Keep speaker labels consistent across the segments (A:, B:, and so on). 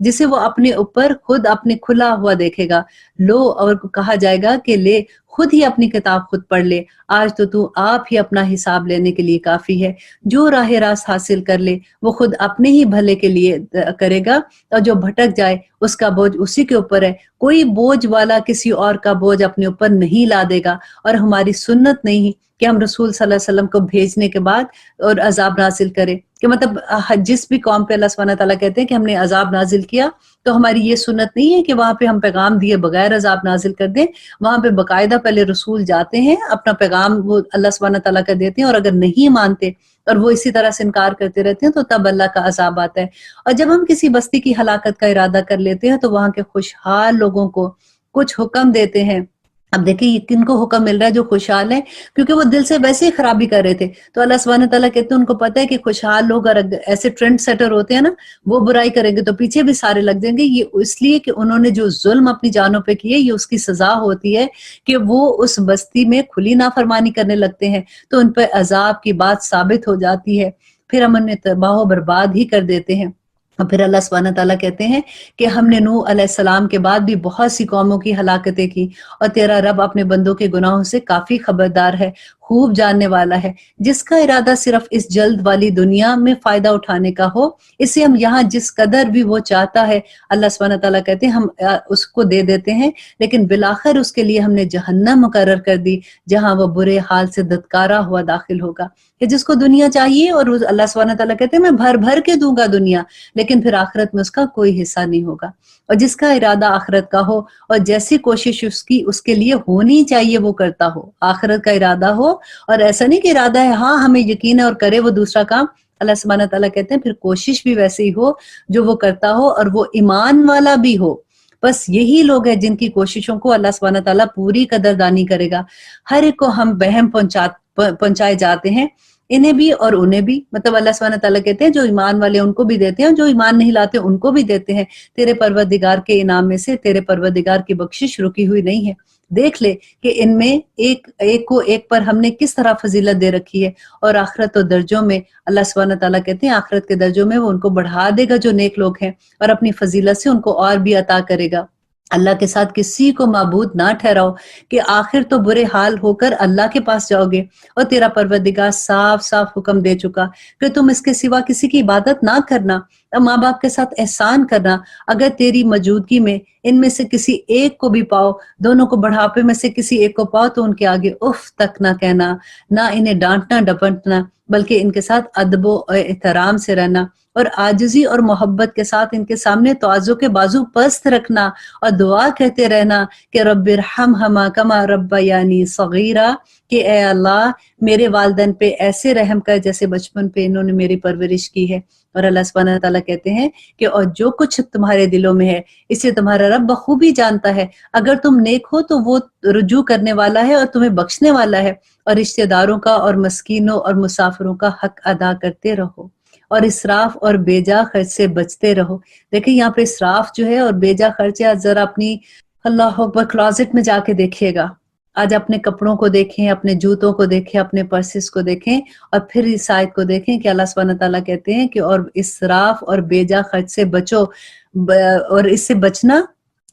A: جسے وہ اپنے اوپر خود اپنے کھلا ہوا دیکھے گا. لو، اور کہا جائے گا کہ لے خود ہی اپنی کتاب خود پڑھ لے، آج تو آپ ہی اپنا حساب لینے کے لیے کافی ہے. جو راہ راست حاصل کر لے وہ خود اپنے ہی بھلے کے لیے کرے گا، اور جو بھٹک جائے اس کا بوجھ اسی کے اوپر ہے. کوئی بوجھ والا کسی اور کا بوجھ اپنے اوپر نہیں لا دے گا. اور ہماری سنت نہیں کہ ہم رسول صلی اللہ علیہ وسلم کو بھیجنے کے بعد اور عذاب نازل کرے، کہ مطلب جس بھی قوم پہ اللہ سبحانہ تعالیٰ کہتے ہیں کہ ہم نے عذاب نازل کیا، تو ہماری یہ سنت نہیں ہے کہ وہاں پہ ہم پیغام دیے بغیر عذاب نازل کر دیں. وہاں پہ باقاعدہ پہلے رسول جاتے ہیں، اپنا پیغام وہ اللہ سبحانہ تعالیٰ کا دیتے ہیں، اور اگر نہیں مانتے اور وہ اسی طرح سے انکار کرتے رہتے ہیں تو تب اللہ کا عذاب آتا ہے. اور جب ہم کسی بستی کی ہلاکت کا ارادہ کر لیتے ہیں تو وہاں کے خوشحال لوگوں کو کچھ حکم دیتے ہیں. اب دیکھیں یہ کن کو حکم مل رہا ہے؟ جو خوشحال ہیں، کیونکہ وہ دل سے ویسے ہی خرابی کر رہے تھے. تو اللہ سبحانہ تعالیٰ کہتے ہیں ان کو پتہ ہے کہ خوشحال لوگ اور ایسے ٹرینڈ سیٹر ہوتے ہیں نا، وہ برائی کریں گے تو پیچھے بھی سارے لگ جائیں گے. یہ اس لیے کہ انہوں نے جو ظلم اپنی جانوں پہ کیے، یہ اس کی سزا ہوتی ہے کہ وہ اس بستی میں کھلی نافرمانی کرنے لگتے ہیں، تو ان پہ عذاب کی بات ثابت ہو جاتی ہے، پھر ہم انہیں تباہ و برباد ہی کر دیتے ہیں. اور پھر اللہ سبحانہ تعالیٰ کہتے ہیں کہ ہم نے نوح علیہ السلام کے بعد بھی بہت سی قوموں کی ہلاکتیں کی، اور تیرا رب اپنے بندوں کے گناہوں سے کافی خبردار ہے، خوب جاننے والا ہے. جس کا ارادہ صرف اس جلد والی دنیا میں فائدہ اٹھانے کا ہو، اسے ہم یہاں جس قدر بھی وہ چاہتا ہے اللہ سبحانہ تعالیٰ کہتے ہیں ہم اس کو دے دیتے ہیں، لیکن بالآخر اس کے لیے ہم نے جہنم مقرر کر دی، جہاں وہ برے حال سے دھتکارا ہوا داخل ہوگا. کہ جس کو دنیا چاہیے، اور اللہ سبحانہ تعالیٰ کہتے ہیں میں بھر بھر کے دوں گا دنیا، لیکن پھر آخرت میں اس کا کوئی حصہ نہیں ہوگا. اور جس کا ارادہ آخرت کا ہو اور جیسی کوشش اس کے لیے ہونی چاہیے وہ کرتا ہو، آخرت کا ارادہ ہو، اور ایسا نہیں کہ ارادہ ہے ہاں ہمیں یقین ہے اور کرے وہ دوسرا کام. اللہ سبحانہ تعالیٰ کہتے ہیں پھر کوشش بھی ویسے ہی ہو جو وہ کرتا ہو، اور وہ ایمان والا بھی ہو. بس یہی لوگ ہیں جن کی کوششوں کو اللہ سبحانہ تعالیٰ پوری قدردانی کرے گا. ہر ایک کو ہم بہم پہنچائے جاتے ہیں، انہیں بھی اور انہیں بھی. مطلب اللہ سبحانہ تعالیٰ کہتے ہیں جو ایمان والے ان کو بھی دیتے ہیں، اور جو ایمان نہیں لاتے ان کو بھی دیتے ہیں. تیرے پروردگار کے انعام میں سے تیرے پروردگار کی بخشش رکی ہوئی نہیں ہے. دیکھ لے کہ ان میں ایک کو ایک پر ہم نے کس طرح فضیلت دے رکھی ہے. اور آخرت و درجوں میں اللہ سبحانہ تعالیٰ کہتے ہیں آخرت کے درجوں میں وہ ان کو بڑھا دے گا جو نیک لوگ ہیں، اور اپنی فضیلت سے ان کو اور بھی عطا کرے گا. اللہ کے ساتھ کسی کو معبود نہ ٹھہراؤ، کہ آخر تو برے حال ہو کر اللہ کے پاس جاؤ گے. اور تیرا پروردگار صاف صاف حکم دے چکا کہ تم اس کے سوا کسی کی عبادت نہ کرنا، اور ماں باپ کے ساتھ احسان کرنا. اگر تیری موجودگی میں ان میں سے کسی ایک کو بھی پاؤ، دونوں کو بڑھاپے میں سے کسی ایک کو پاؤ، تو ان کے آگے اف تک نہ کہنا، نہ انہیں ڈانٹنا ڈپٹنا، بلکہ ان کے ساتھ ادب و احترام سے رہنا، اور عاجزی اور محبت کے ساتھ ان کے سامنے تواضع کے بازو پست رکھنا، اور دعا کہتے رہنا کہ رب ارحمہما کما ربیانی صغیرا، کہ اے اللہ میرے والدین پہ ایسے رحم کر جیسے بچپن پہ انہوں نے میری پرورش کی ہے. اور اللہ سبحانہ تعالیٰ کہتے ہیں کہ اور جو کچھ تمہارے دلوں میں ہے اسے تمہارا رب بخوبی جانتا ہے. اگر تم نیک ہو تو وہ رجوع کرنے والا ہے اور تمہیں بخشنے والا ہے. اور رشتہ داروں کا اور مسکینوں اور مسافروں کا حق ادا کرتے رہو، اور اسراف اور بیجا خرچ سے بچتے رہو. دیکھیں یہاں پہ اسراف جو ہے اور بیجا خرچ ہے، ذرا اپنی اللہ اکبر کلازٹ میں جا کے دیکھیے گا. آج اپنے کپڑوں کو دیکھیں، اپنے جوتوں کو دیکھیں، اپنے پرسز کو دیکھیں، اور پھر اس آیت کو دیکھیں کہ اللہ سبحانہ تعالیٰ کہتے ہیں کہ اور اسراف اور بیجا خرچ سے بچو. اور اس سے بچنا،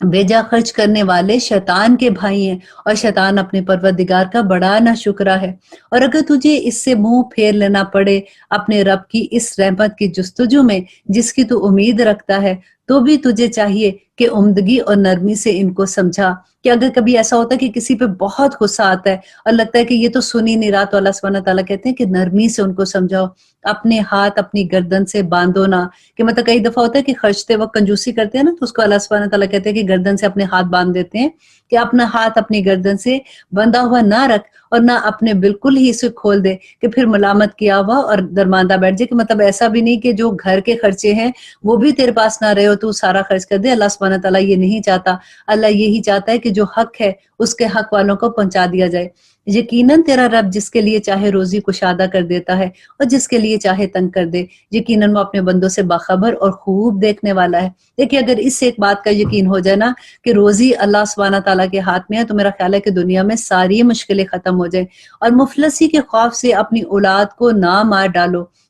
A: بیجا خرچ کرنے والے شیطان کے بھائی ہیں، اور شیطان اپنے پروردگار کا بڑا ناشکرا ہے. اور اگر تجھے اس سے منہ پھیر لینا پڑے اپنے رب کی اس رحمت کی جستجو میں جس کی تو امید رکھتا ہے، تو بھی تجھے چاہیے کہ عمدگی اور نرمی سے ان کو سمجھا. کہ اگر کبھی ایسا ہوتا ہے کہ کسی پہ بہت غصہ آتا ہے اور لگتا ہے کہ یہ تو سن ہی نہیں رہا، تو اللہ سبحانہ تعالیٰ کہتے ہیں کہ نرمی سے ان کو سمجھاؤ. اپنے ہاتھ اپنی گردن سے باندھو نہ. کہ مطلب کئی دفعہ ہوتا ہے کہ خرچتے وقت کنجوسی کرتے ہیں نا، تو اس کو اللہ سبحانہ تعالیٰ کہتے ہیں کہ گردن سے اپنے ہاتھ باندھ دیتے ہیں، کہ اپنا ہاتھ اپنی گردن سے بندھا ہوا نہ رکھ، اور نہ اپنے بالکل ہی اسے کھول دے کہ پھر ملامت کیا ہوا اور درماندہ بیٹھ جائے. کہ مطلب ایسا بھی نہیں کہ جو گھر کے خرچے ہیں وہ بھی تیرے پاس نہ رہے ہو تو سارا خرچ کر دے. اللہ سبحانہ تعالیٰ یہ نہیں چاہتا. اللہ یہی چاہتا ہے کہ جو حق ہے اس کے حق والوں کو پہنچا دیا جائے. یقیناً تیرا رب جس کے لیے چاہے روزی کشادہ کر دیتا ہے اور جس کے لیے چاہے تنگ کر دے. یقیناً وہ اپنے بندوں سے باخبر اور خوب دیکھنے والا ہے. دیکھیے اگر اس سے ایک بات کا یقین ہو جائے نا کہ روزی اللہ سبحانہ تعالیٰ کے ہاتھ میں ہے، تو میرا خیال ہے کہ دنیا میں ساری مشکلیں ختم ہو جائیں. اور مفلسی کے خوف سے اپنی اولاد کو نہ مار ڈالو.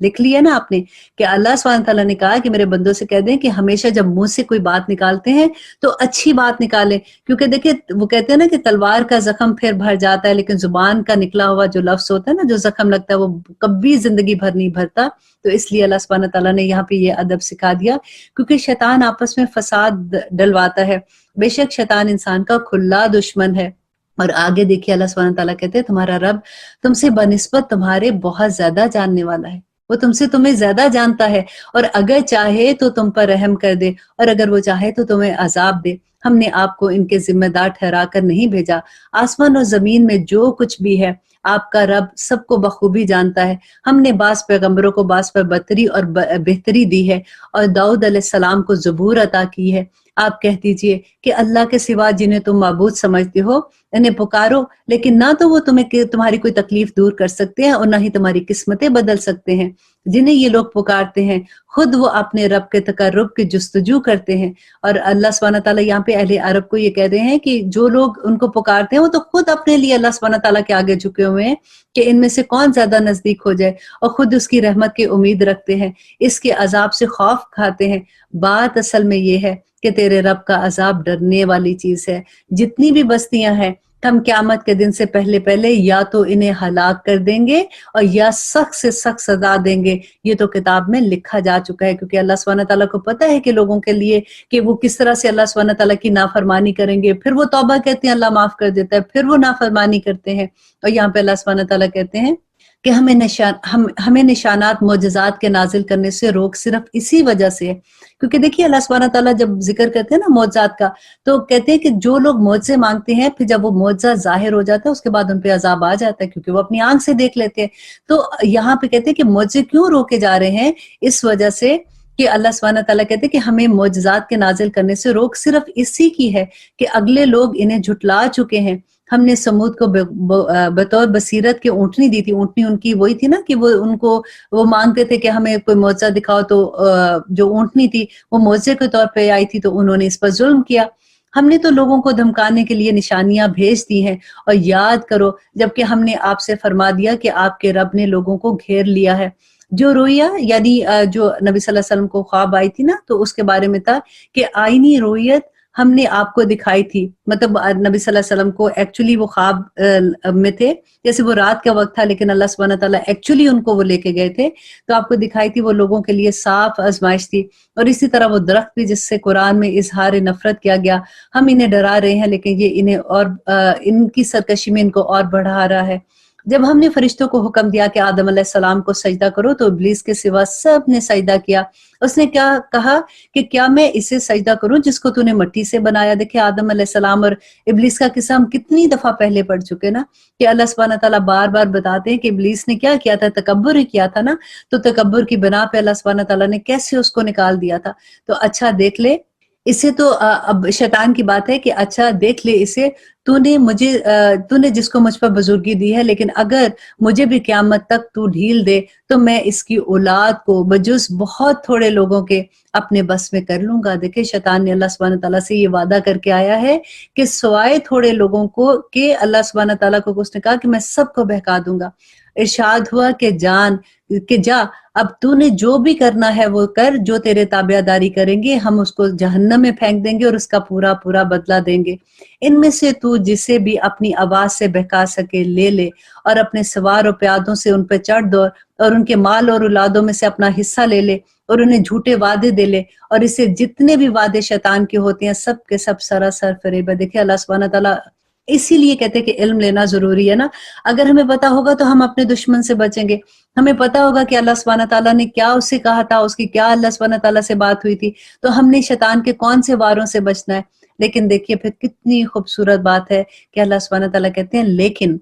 A: لکھ لیا نا آپ نے کہ اللہ سبحانہ تعالیٰ نے کہا کہ میرے بندوں سے کہہ دیں کہ ہمیشہ جب منہ سے کوئی بات نکالتے ہیں تو اچھی بات نکالیں، کیونکہ دیکھیں وہ کہتے ہیں نا کہ تلوار کا زخم پھر بھر جاتا ہے، لیکن زبان کا نکلا ہوا جو لفظ ہوتا ہے نا، جو زخم لگتا ہے، وہ کبھی زندگی بھر نہیں بھرتا۔ تو اس لیے اللہ سبحانہ تعالیٰ نے یہاں پہ یہ ادب سکھا دیا، کیونکہ شیطان آپس میں فساد ڈلواتا ہے۔ بے شک شیطان انسان کا کھلا دشمن ہے۔ اور آگے دیکھیے اللہ سبحانہ تعالیٰ کہتے ہیں تمہارا رب تم سے بنسبت تمہارے بہت زیادہ جاننے والا ہے، وہ تمہیں زیادہ جانتا ہے، اور اگر چاہے تو تم پر رحم کر دے، اور اگر وہ چاہے تو تمہیں عذاب دے۔ ہم نے آپ کو ان کے ذمہ دار ٹھہرا کر نہیں بھیجا، آسمان اور زمین میں جو کچھ بھی ہے آپ کا رب سب کو بخوبی جانتا ہے۔ ہم نے بعض پیغمبروں کو بعض پر بدتری اور بہتری دی ہے، اور داؤد علیہ السلام کو زبور عطا کی ہے۔ آپ کہہ دیجئے کہ اللہ کے سوا جنہیں تم معبود سمجھتے ہو انہیں پکارو، لیکن نہ تو وہ تمہاری کوئی تکلیف دور کر سکتے ہیں اور نہ ہی تمہاری قسمتیں بدل سکتے ہیں۔ جنہیں یہ لوگ پکارتے ہیں خود وہ اپنے رب کے تقرب کی جستجو کرتے ہیں۔ اور اللہ سبحانہ تعالیٰ یہاں پہ اہل عرب کو یہ کہہ رہے ہیں کہ جو لوگ ان کو پکارتے ہیں وہ تو خود اپنے لیے اللہ سبحانہ تعالیٰ کے آگے جھکے ہوئے ہیں کہ ان میں سے کون زیادہ نزدیک ہو جائے، اور خود اس کی رحمت کی امید رکھتے ہیں، اس کے عذاب سے خوف کھاتے ہیں۔ بات اصل میں یہ ہے کہ تیرے رب کا عذاب ڈرنے والی چیز ہے۔ جتنی بھی بستیاں ہیں ہم قیامت کے دن سے پہلے یا تو انہیں ہلاک کر دیں گے اور یا سخت سے سخت سزا دیں گے۔ یہ تو کتاب میں لکھا جا چکا ہے، کیونکہ اللہ سبحانہ تعالیٰ کو پتہ ہے کہ لوگوں کے لیے کہ وہ کس طرح سے اللہ سبحانہ تعالیٰ کی نافرمانی کریں گے، پھر وہ توبہ کہتے ہیں اللہ معاف کر دیتا ہے، پھر وہ نافرمانی کرتے ہیں۔ اور یہاں پہ اللہ سبحانہ تعالیٰ کہتے ہیں کہ ہمیں نشانات معجزات کے نازل کرنے سے روک صرف اسی وجہ سے ہے، کیونکہ دیکھیے اللہ سبحانہ تعالیٰ جب ذکر کرتے ہیں نا معجزات کا، تو کہتے ہیں کہ جو لوگ معجزے مانگتے ہیں پھر جب وہ معجزہ ظاہر ہو جاتا ہے اس کے بعد ان پہ عذاب آ جاتا ہے، کیونکہ وہ اپنی آنکھ سے دیکھ لیتے ہیں۔ تو یہاں پہ کہتے ہیں کہ معجزے کیوں روکے جا رہے ہیں؟ اس وجہ سے کہ اللہ سبحانہ تعالیٰ کہتے ہیں کہ ہمیں معجزات کے نازل کرنے سے روک صرف اسی کی ہے کہ اگلے لوگ انہیں جھٹلا چکے ہیں۔ ہم نے سمود کو بطور بصیرت کے اونٹنی دی تھی، اونٹنی ان کی وہی تھی نا کہ وہ مانگتے تھے کہ ہمیں کوئی معجزہ دکھاؤ، تو جو اونٹنی تھی وہ معجزے کے طور پہ آئی تھی، تو انہوں نے اس پر ظلم کیا۔ ہم نے تو لوگوں کو دھمکانے کے لیے نشانیاں بھیج دی ہیں، اور یاد کرو جبکہ ہم نے آپ سے فرما دیا کہ آپ کے رب نے لوگوں کو گھیر لیا ہے۔ جو رویا یعنی جو نبی صلی اللہ علیہ وسلم کو خواب آئی تھی نا، تو اس کے بارے میں تھا کہ آئینی رویت ہم نے آپ کو دکھائی تھی، مطلب نبی صلی اللہ علیہ وسلم کو ایکچولی وہ خواب میں تھے، جیسے وہ رات کا وقت تھا لیکن اللہ سبحانہ تعالیٰ ایکچولی ان کو وہ لے کے گئے تھے، تو آپ کو دکھائی تھی، وہ لوگوں کے لیے صاف آزمائش تھی۔ اور اسی طرح وہ درخت بھی جس سے قرآن میں اظہار نفرت کیا گیا، ہم انہیں ڈرا رہے ہیں لیکن یہ انہیں اور ان کی سرکشی میں ان کو اور بڑھا رہا ہے۔ جب ہم نے فرشتوں کو حکم دیا کہ آدم علیہ السلام کو سجدہ کرو تو ابلیس کے سوا سب نے سجدہ کیا۔ اس نے کیا کہا کہ کیا میں اسے سجدہ کروں جس کو تو نے مٹی سے بنایا؟ دیکھیں آدم علیہ السلام اور ابلیس کا قصہ ہم کتنی دفعہ پہلے پڑھ چکے نا، کہ اللہ سبحانہ تعالیٰ بار بار بتاتے ہیں کہ ابلیس نے کیا کیا تھا، تکبر ہی کیا تھا نا، تو تکبر کی بنا پہ اللہ سبحانہ تعالیٰ نے کیسے اس کو نکال دیا تھا۔ تو اچھا دیکھ لے اسے، تو اب شیطان کی بات ہے کہ اچھا دیکھ لے اسے، تو نے جس کو مجھ پر بزرگی دی ہے، لیکن اگر مجھے بھی قیامت تک تو ڈھیل دے تو میں اس کی اولاد کو بجز بہت تھوڑے لوگوں کے اپنے بس میں کر لوں گا۔ دیکھیں شیطان نے اللہ سبحانہ تعالیٰ سے یہ وعدہ کر کے آیا ہے کہ سوائے تھوڑے لوگوں کو کہ اللہ سبحانہ تعالیٰ کو اس نے کہا کہ میں سب کو بہکا دوں گا۔ ارشاد ہوا کہ جا اب تو نے جو بھی کرنا ہے وہ کر، جو تیرے تابع داری کریں گے ہم اس کو جہنم میں پھینک دیں گے اور اس کا پورا پورا بدلہ دیں گے۔ ان میں سے تو جسے بھی اپنی آواز سے بہکا سکے لے لے، اور اپنے سوار و پیادوں سے ان پہ چڑھ دو، اور ان کے مال اور اولادوں میں سے اپنا حصہ لے لے، اور انہیں جھوٹے وعدے دے لے، اور اسے جتنے بھی وعدے شیطان کے ہوتے ہیں سب کے سب سراسر فریب ہے۔ دیکھیں اللہ سبحانہ تعالیٰ اسی لیے کہتے ہیں کہ علم لینا ضروری ہے نا۔ اگر ہمیں پتا ہوگا تو ہم اپنے دشمن سے بچیں گے، ہمیں پتا ہوگا کہ اللہ سبحانہ تعالیٰ نے کیا اس سے کہا تھا، اس کی کیا اللہ سبحانہ تعالیٰ سے بات ہوئی تھی، تو ہم نے شیطان کے کون سے واروں سے بچنا ہے۔ لیکن دیکھیے پھر کتنی خوبصورت بات ہے کہ اللہ سبحانہ تعالیٰ کہتے ہیں لیکن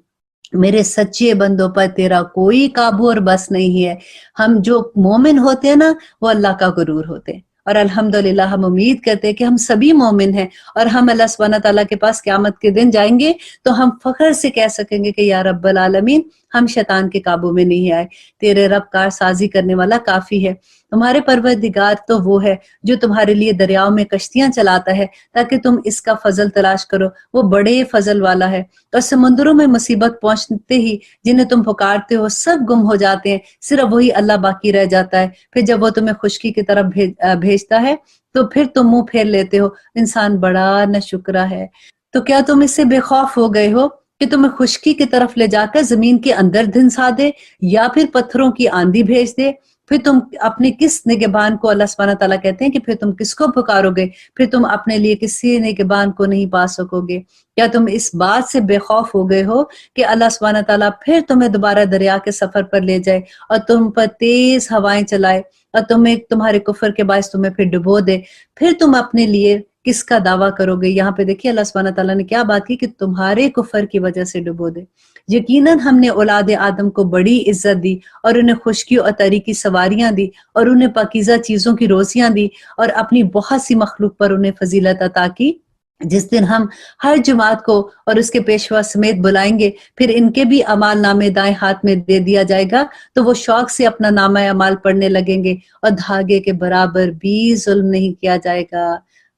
A: میرے سچے بندوں پر تیرا کوئی قابو اور بس نہیں ہے۔ ہم جو مومن ہوتے ہیں نا وہ اللہ کا غرور ہوتے ہیں، اور الحمدللہ ہم امید کرتے ہیں کہ ہم سبھی مومن ہیں، اور ہم اللہ سبحانہ تعالیٰ کے پاس قیامت کے دن جائیں گے تو ہم فخر سے کہہ سکیں گے کہ یا رب العالمین ہم شیطان کے قابو میں نہیں آئے، تیرے رب کار سازی کرنے والا کافی ہے۔ تمہارے پروردگار تو وہ ہے جو تمہارے لیے دریاؤں میں کشتیاں چلاتا ہے تاکہ تم اس کا فضل تلاش کرو، وہ بڑے فضل والا ہے۔ اور سمندروں میں مصیبت پہنچتے ہی جنہیں تم پکارتے ہو سب گم ہو جاتے ہیں، صرف وہی اللہ باقی رہ جاتا ہے۔ پھر جب وہ تمہیں خشکی کی طرف بھیجتا ہے تو پھر تم منہ پھیر لیتے ہو، انسان بڑا ناشکرا ہے۔ تو کیا تم اس سے بے خوف ہو گئے ہو کہ تمہیں خشکی کی طرف لے جا کر زمین کے اندر دھنسا دے یا پھر پتھروں کی آندھی بھیج دے؟ پھر تم اپنے کس نگہبان کو، اللہ سبحانہ تعالیٰ کہتے ہیں کہ پھر تم کس کو پکارو گے؟ پھر تم اپنے لیے کسی نگہبان کو نہیں پا سکو گے۔ کیا تم اس بات سے بے خوف ہو گئے ہو کہ اللہ سبحانہ تعالیٰ پھر تمہیں دوبارہ دریا کے سفر پر لے جائے اور تم پر تیز ہوائیں چلائے اور تمہیں تمہارے کفر کے باعث تمہیں پھر ڈبو دے؟ پھر تم اپنے لیے کس کا دعویٰ کرو گے؟ یہاں پہ دیکھیے اللہ سبحانہ تعالیٰ نے کیا بات کی کہ تمہارے کفر کی وجہ سے ڈبو دے۔ یقیناً ہم نے اولاد آدم کو بڑی عزت دی اور انہیں خشکی اور تری کی سواریاں دی اور انہیں پاکیزہ چیزوں کی روزیاں دی اور اپنی بہت سی مخلوق پر انہیں فضیلت عطا کی۔ جس دن ہم ہر جماعت کو اور اس کے پیشوا سمیت بلائیں گے، پھر ان کے بھی اعمال نامے دائیں ہاتھ میں دے دیا جائے گا تو وہ شوق سے اپنا نامہ اعمال پڑھنے لگیں گے اور دھاگے کے برابر بھی ظلم نہیں کیا جائے گا۔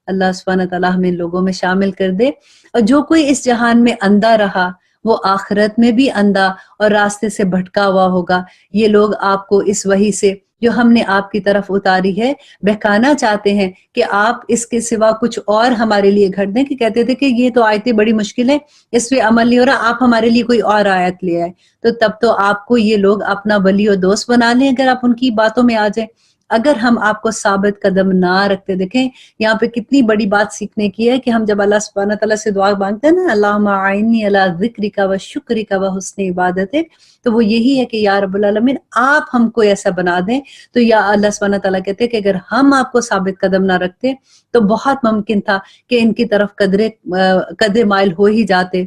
A: اللہ سبحانہ تعالیٰ ہمیں لوگوں میں شامل کر دے۔ اور جو کوئی اس جہان میں اندھا رہا وہ آخرت میں بھی اندھا اور راستے سے بھٹکا ہوا ہوگا۔ یہ لوگ آپ کو اس وحی سے جو ہم نے آپ کی طرف اتاری ہے بہکانا چاہتے ہیں کہ آپ اس کے سوا کچھ اور ہمارے لیے گھڑ دیں، کہ کہتے تھے کہ یہ تو آیتیں بڑی مشکل ہیں، اس پہ عمل نہیں ہو رہا، آپ ہمارے لیے کوئی اور آیت لے آئے۔ تو تب تو آپ کو یہ لوگ اپنا ولی اور دوست بنا لیں اگر آپ ان کی باتوں میں آ جائیں۔ اگر ہم آپ کو ثابت قدم نہ رکھتے، دیکھیں یہاں پہ کتنی بڑی بات سیکھنے کی ہے کہ ہم جب اللہ سبحانہ تعالیٰ سے دعا مانگتے ہیں نا، اللہم اعنی علی ذکرک و شکرک و حسن عبادتک، تو وہ یہی ہے کہ یا رب العالمین آپ ہم کو ایسا بنا دیں۔ تو یا اللہ سبحانہ تعالیٰ کہتے ہیں کہ اگر ہم آپ کو ثابت قدم نہ رکھتے تو بہت ممکن تھا کہ ان کی طرف قدرے مائل ہو ہی جاتے،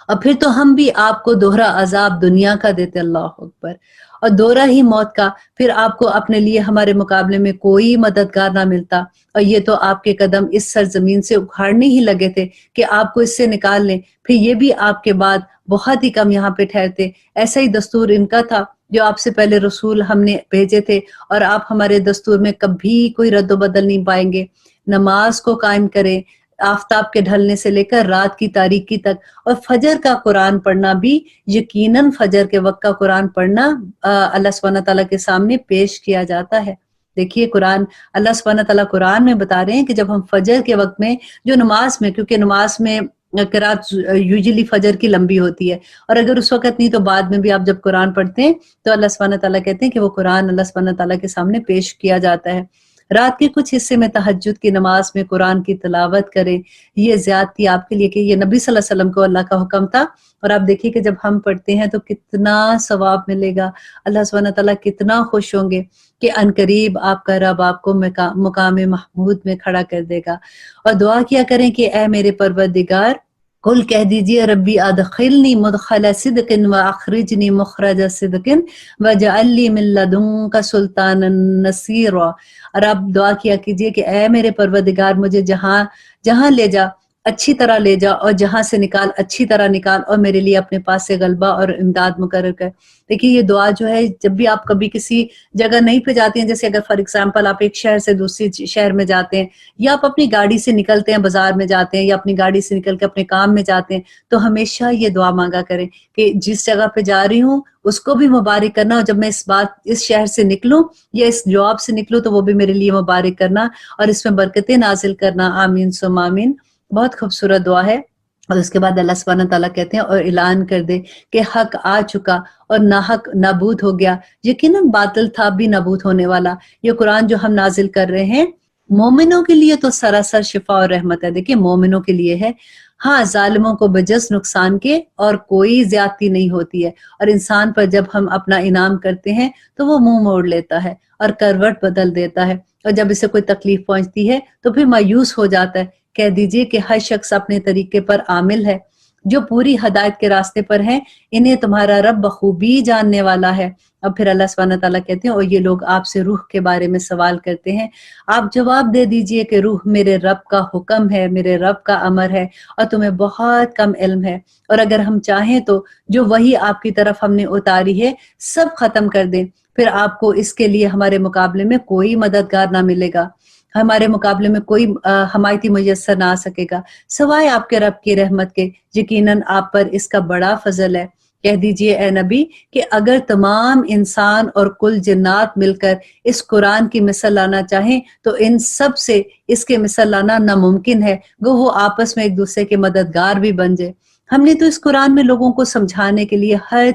A: اور پھر تو ہم بھی آپ کو دوہرا عذاب دنیا کا دیتے، اللہ اکبر، اور دوہرا ہی موت کا، پھر آپ کو اپنے لیے ہمارے مقابلے میں کوئی مددگار نہ ملتا، اور یہ تو آپ کے قدم اس سرزمین سے اکھاڑنے ہی لگے تھے کہ آپ کو اس سے نکال لیں، پھر یہ بھی آپ کے بعد بہت ہی کم یہاں پہ ٹھہرتے۔ ایسا ہی دستور ان کا تھا جو آپ سے پہلے رسول ہم نے بھیجے تھے، اور آپ ہمارے دستور میں کبھی کوئی رد و بدل نہیں پائیں گے۔ نماز کو قائم کریں آفتاب کے ڈھلنے سے لے کر رات کی تاریکی تک، اور فجر کا قرآن پڑھنا بھی، یقیناً فجر کے وقت کا قرآن پڑھنا اللہ سبحانہ تعالیٰ کے سامنے پیش کیا جاتا ہے۔ دیکھیے قرآن، اللہ سبحانہ تعالیٰ قرآن میں بتا رہے ہیں کہ جب ہم فجر کے وقت میں جو نماز میں، کیونکہ نماز میں قرات یوزلی فجر کی لمبی ہوتی ہے، اور اگر اس وقت نہیں تو بعد میں بھی آپ جب قرآن پڑھتے ہیں تو اللہ سبحانہ تعالیٰ کہتے ہیں کہ وہ قرآن اللہ سبحانہ تعالیٰ کے سامنے پیش کیا جاتا ہے۔ رات کے کچھ حصے میں تہجد کی نماز میں قرآن کی تلاوت کریں، یہ زیادتی آپ کے لیے کہ یہ نبی صلی اللہ علیہ وسلم کو اللہ کا حکم تھا، اور آپ دیکھیے کہ جب ہم پڑھتے ہیں تو کتنا ثواب ملے گا، اللہ سبحانہ تعالیٰ کتنا خوش ہوں گے کہ عنقریب آپ کا رب آپ کو مقام محمود میں کھڑا کر دے گا۔ اور دعا کیا کریں کہ اے میرے پروردگار، قل کہہ دیجئے ربی ادخلنی مدخل صدق واخرجنی مخرج صدق واجعل لی من لدنک سلطانا نصیرا۔ اور آپ دعا کیا کیجئے کہ اے میرے پروردگار مجھے جہاں لے جا اچھی طرح لے جا، اور جہاں سے نکال اچھی طرح نکال، اور میرے لیے اپنے پاس سے غلبہ اور امداد مقرر کر۔ دیکھیے یہ دعا جو ہے جب بھی آپ کبھی کسی جگہ نہیں پہ جاتے ہیں، جیسے اگر فار ایگزامپل آپ ایک شہر سے دوسری شہر میں جاتے ہیں، یا آپ اپنی گاڑی سے نکلتے ہیں بازار میں جاتے ہیں، یا اپنی گاڑی سے نکل کے اپنے کام میں جاتے ہیں، تو ہمیشہ یہ دعا مانگا کریں کہ جس جگہ پہ جا رہی ہوں اس کو بھی مبارک کرنا، اور جب میں اس شہر سے نکلوں یا اس جواب سے نکلوں تو وہ بھی میرے لیے مبارک کرنا اور اس میں برکتیں نازل کرنا، آمین ثم آمین۔ بہت خوبصورت دعا ہے۔ اور اس کے بعد اللہ سبحانہ تعالیٰ کہتے ہیں اور اعلان کر دے کہ حق آ چکا اور ناحق نابود ہو گیا، یقیناً باطل تھا بھی نابود ہونے والا۔ یہ قرآن جو ہم نازل کر رہے ہیں مومنوں کے لیے تو سراسر شفا اور رحمت ہے، دیکھیں مومنوں کے لیے ہے، ہاں ظالموں کو بجز نقصان کے اور کوئی زیادتی نہیں ہوتی ہے، اور انسان پر جب ہم اپنا انعام کرتے ہیں تو وہ منہ موڑ لیتا ہے اور کروٹ بدل دیتا ہے، اور جب اسے کوئی تکلیف پہنچتی ہے تو پھر مایوس ہو جاتا ہے۔ کہہ دیجئے کہ ہر شخص اپنے طریقے پر عامل ہے، جو پوری ہدایت کے راستے پر ہیں انہیں تمہارا رب بخوبی جاننے والا ہے۔ اب پھر اللہ سبحانہ تعالیٰ کہتے ہیں اور یہ لوگ آپ سے روح کے بارے میں سوال کرتے ہیں، آپ جواب دے دیجئے کہ روح میرے رب کا حکم ہے، میرے رب کا امر ہے، اور تمہیں بہت کم علم ہے، اور اگر ہم چاہیں تو جو وحی آپ کی طرف ہم نے اتاری ہے سب ختم کر دیں، پھر آپ کو اس کے لیے ہمارے مقابلے میں کوئی مددگار نہ ملے گا، ہمارے مقابلے میں کوئی حمایتی میسر نہ آ سکے گا سوائے آپ کے رب کی رحمت کے، یقیناً آپ پر اس کا بڑا فضل ہے۔ کہہ دیجئے اے نبی کہ اگر تمام انسان اور کل جنات مل کر اس قرآن کی مثل لانا چاہیں تو ان سب سے اس کے مثل لانا ناممکن ہے، گو وہ آپس میں ایک دوسرے کے مددگار بھی بن جائے۔ ہم نے تو اس قرآن میں لوگوں کو سمجھانے کے لیے ہر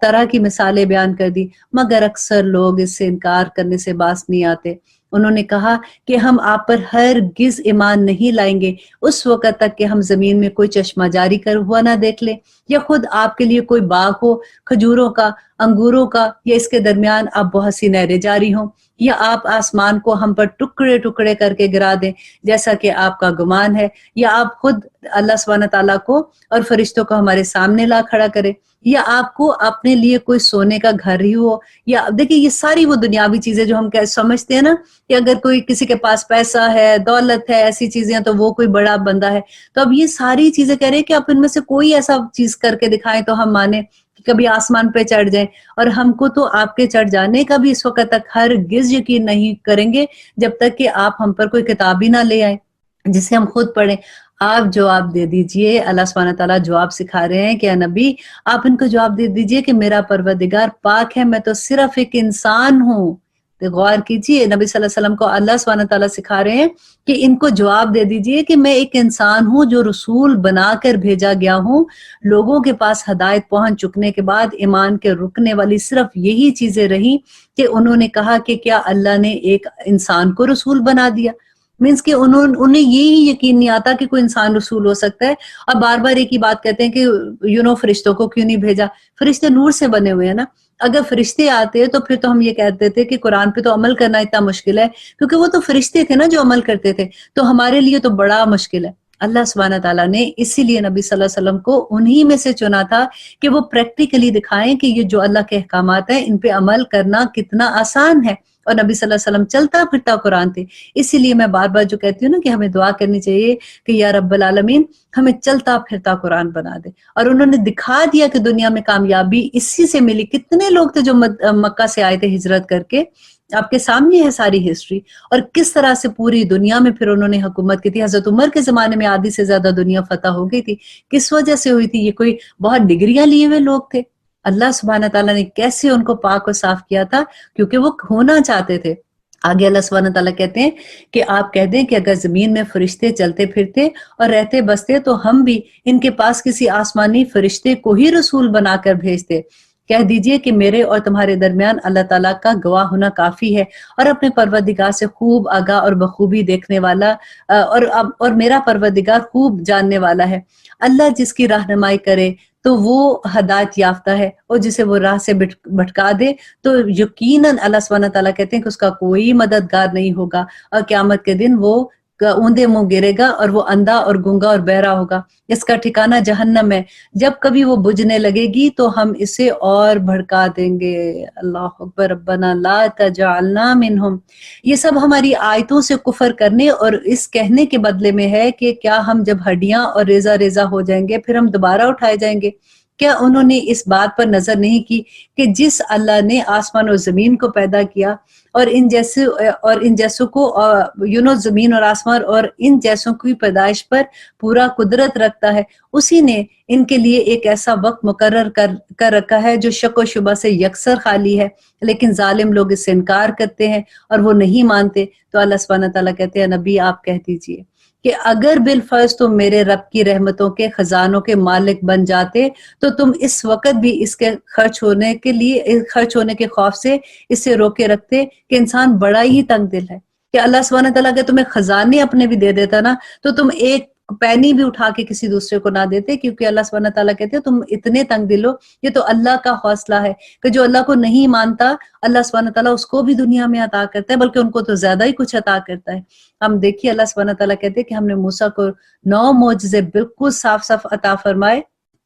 A: طرح کی مثالیں بیان کر دی، مگر اکثر لوگ اس سے انکار کرنے سے باز نہیں آتے۔ انہوں نے کہا کہ ہم آپ پر ہرگز ایمان نہیں لائیں گے اس وقت تک کہ ہم زمین میں کوئی چشمہ جاری کر ہوا نہ دیکھ لیں، یا خود آپ کے لیے کوئی باغ ہو کھجوروں کا، انگوروں کا، یا اس کے درمیان آپ بہت سی نہریں جاری ہوں، یا آپ آسمان کو ہم پر ٹکڑے ٹکڑے کر کے گرا دیں جیسا کہ آپ کا گمان ہے، یا آپ خود اللہ سبحانہ تعالیٰ کو اور فرشتوں کو ہمارے سامنے لا کھڑا کرے، یا آپ کو اپنے لیے کوئی سونے کا گھر ہی ہو، یا دیکھیں یہ ساری وہ دنیاوی چیزیں جو ہم سمجھتے ہیں نا کہ اگر کوئی کسی کے پاس پیسہ ہے، دولت ہے، ایسی چیزیں تو وہ کوئی بڑا بندہ ہے، تو اب یہ ساری چیزیں کہہ رہے ہیں کہ آپ ان میں سے کوئی ایسا چیز کر کے دکھائیں تو ہم مانیں، کہ کبھی آسمان پہ چڑھ جائیں، اور ہم کو تو آپ کے چڑھ جانے کا بھی اس وقت تک ہرگز یقین نہیں کریں گے جب تک کہ آپ ہم پر کوئی کتاب ہی نہ لے آئیں جسے ہم خود پڑھیں۔ آپ جواب دے دیجئے، اللہ سبحانہ تعالیٰ جواب سکھا رہے ہیں کہ اے نبی آپ ان کو جواب دے دیجئے کہ میرا پروردگار پاک ہے، میں تو صرف ایک انسان ہوں۔ تو غور کیجئے، نبی صلی اللہ علیہ وسلم کو اللہ سبحانہ تعالیٰ سکھا رہے ہیں کہ ان کو جواب دے دیجئے کہ میں ایک انسان ہوں جو رسول بنا کر بھیجا گیا ہوں، لوگوں کے پاس ہدایت پہنچ چکنے کے بعد ایمان کے رکنے والی صرف یہی چیزیں رہیں کہ انہوں نے کہا کہ کیا اللہ نے ایک انسان کو رسول بنا دیا، مینس کہ انہیں یہی یقین نہیں آتا کہ کوئی انسان رسول ہو سکتا ہے، اب بار بار ایک ہی بات کہتے ہیں کہ فرشتوں کو کیوں نہیں بھیجا، فرشتے نور سے بنے ہوئے ہیں نا، اگر فرشتے آتے تو پھر تو ہم یہ کہتے تھے کہ قرآن پہ تو عمل کرنا اتنا مشکل ہے، کیونکہ وہ تو فرشتے تھے نا جو عمل کرتے تھے، تو ہمارے لیے تو بڑا مشکل ہے۔ اللہ سبحانہ تعالیٰ نے اسی لیے نبی صلی اللہ علیہ وسلم کو انہی میں سے چنا تھا کہ وہ پریکٹیکلی دکھائیں کہ یہ جو اللہ کے احکامات ہیں ان پہ عمل کرنا کتنا آسان ہے، اور نبی صلی اللہ علیہ وسلم چلتا پھرتا قرآن تھے۔ اسی لیے میں بار بار جو کہتی ہوں نا کہ ہمیں دعا کرنی چاہیے کہ یا رب العالمین ہمیں چلتا پھرتا قرآن بنا دے، اور انہوں نے دکھا دیا کہ دنیا میں کامیابی اسی سے ملی۔ کتنے لوگ تھے جو مکہ سے آئے تھے ہجرت کر کے، آپ کے سامنے ہے ساری ہسٹری، اور کس طرح سے پوری دنیا میں پھر انہوں نے حکومت کی تھی۔ حضرت عمر کے زمانے میں آدھی سے زیادہ دنیا فتح ہو گئی تھی، کس وجہ سے ہوئی تھی؟ یہ کوئی بہت ڈگریاں لیے ہوئے لوگ تھے، اللہ سبحانہ تعالیٰ نے کیسے ان کو پاک و صاف کیا تھا، کیونکہ وہ ہونا چاہتے تھے۔ آگے اللہ سبحانہ تعالیٰ کہتے ہیں کہ آپ کہہ دیں کہ اگر زمین میں فرشتے چلتے پھرتے اور رہتے بستے تو ہم بھی ان کے پاس کسی آسمانی فرشتے کو ہی رسول بنا کر بھیجتے۔ کہہ دیجئے کہ میرے اور تمہارے درمیان اللہ تعالیٰ کا گواہ ہونا کافی ہے، اور اپنے پروردگار سے خوب آگاہ اور بخوبی دیکھنے والا، اور میرا پروردگار خوب جاننے والا ہے۔ اللہ جس کی رہنمائی کرے تو وہ ہدایت یافتہ ہے، اور جسے وہ راہ سے بھٹکا دے تو یقیناً اللہ سبحانہ تعالیٰ کہتے ہیں کہ اس کا کوئی مددگار نہیں ہوگا، اور قیامت کے دن وہ اوندے منہ گرے گا اور وہ اندھا اور گنگا اور بہرا ہوگا، اس کا ٹھکانہ جہنم ہے، جب کبھی وہ بجھنے لگے گی تو ہم اسے اور بھڑکا دیں گے۔ اللہ اکبر، ربنا لا تجعلنا منہم۔ یہ سب ہماری آیتوں سے کفر کرنے اور اس کہنے کے بدلے میں ہے کہ کیا ہم جب ہڈیاں اور ریزہ ریزہ ہو جائیں گے پھر ہم دوبارہ اٹھائے جائیں گے؟ کیا انہوں نے اس بات پر نظر نہیں کی کہ جس اللہ نے آسمان اور زمین کو پیدا کیا اور ان جیسوں کو زمین اور آسمان اور ان جیسوں کی پیدائش پر پورا قدرت رکھتا ہے، اسی نے ان کے لیے ایک ایسا وقت مقرر کر رکھا ہے جو شک و شبہ سے یکسر خالی ہے، لیکن ظالم لوگ اس سے انکار کرتے ہیں اور وہ نہیں مانتے۔ تو اللہ سبحانہ تعالیٰ کہتے ہیں نبی آپ کہہ دیجئے کہ اگر بالفرض تم میرے رب کی رحمتوں کے خزانوں کے مالک بن جاتے تو تم اس وقت بھی اس کے خرچ ہونے کے خوف سے اسے روکے رکھتے، کہ انسان بڑا ہی تنگ دل ہے کہ اللہ سبحانہ تعالیٰ اگر تمہیں خزانے اپنے بھی دے دیتا نا تو تم ایک پینی بھی اٹھا کے کسی دوسرے کو نہ دیتے، کیونکہ اللہ سبحانہ تعالیٰ کہتے ہیں تم اتنے تنگ دل ہو۔ یہ تو اللہ کا حوصلہ ہے کہ جو اللہ کو نہیں مانتا اللہ سبحانہ تعالیٰ اس کو بھی دنیا میں عطا کرتا ہے، بلکہ ان کو تو زیادہ ہی کچھ عطا کرتا ہے۔ ہم دیکھیے اللہ سبحانہ تعالیٰ کہتے ہیں کہ ہم نے موسیٰ کو 9 معجزے بالکل صاف صاف عطا فرمائے،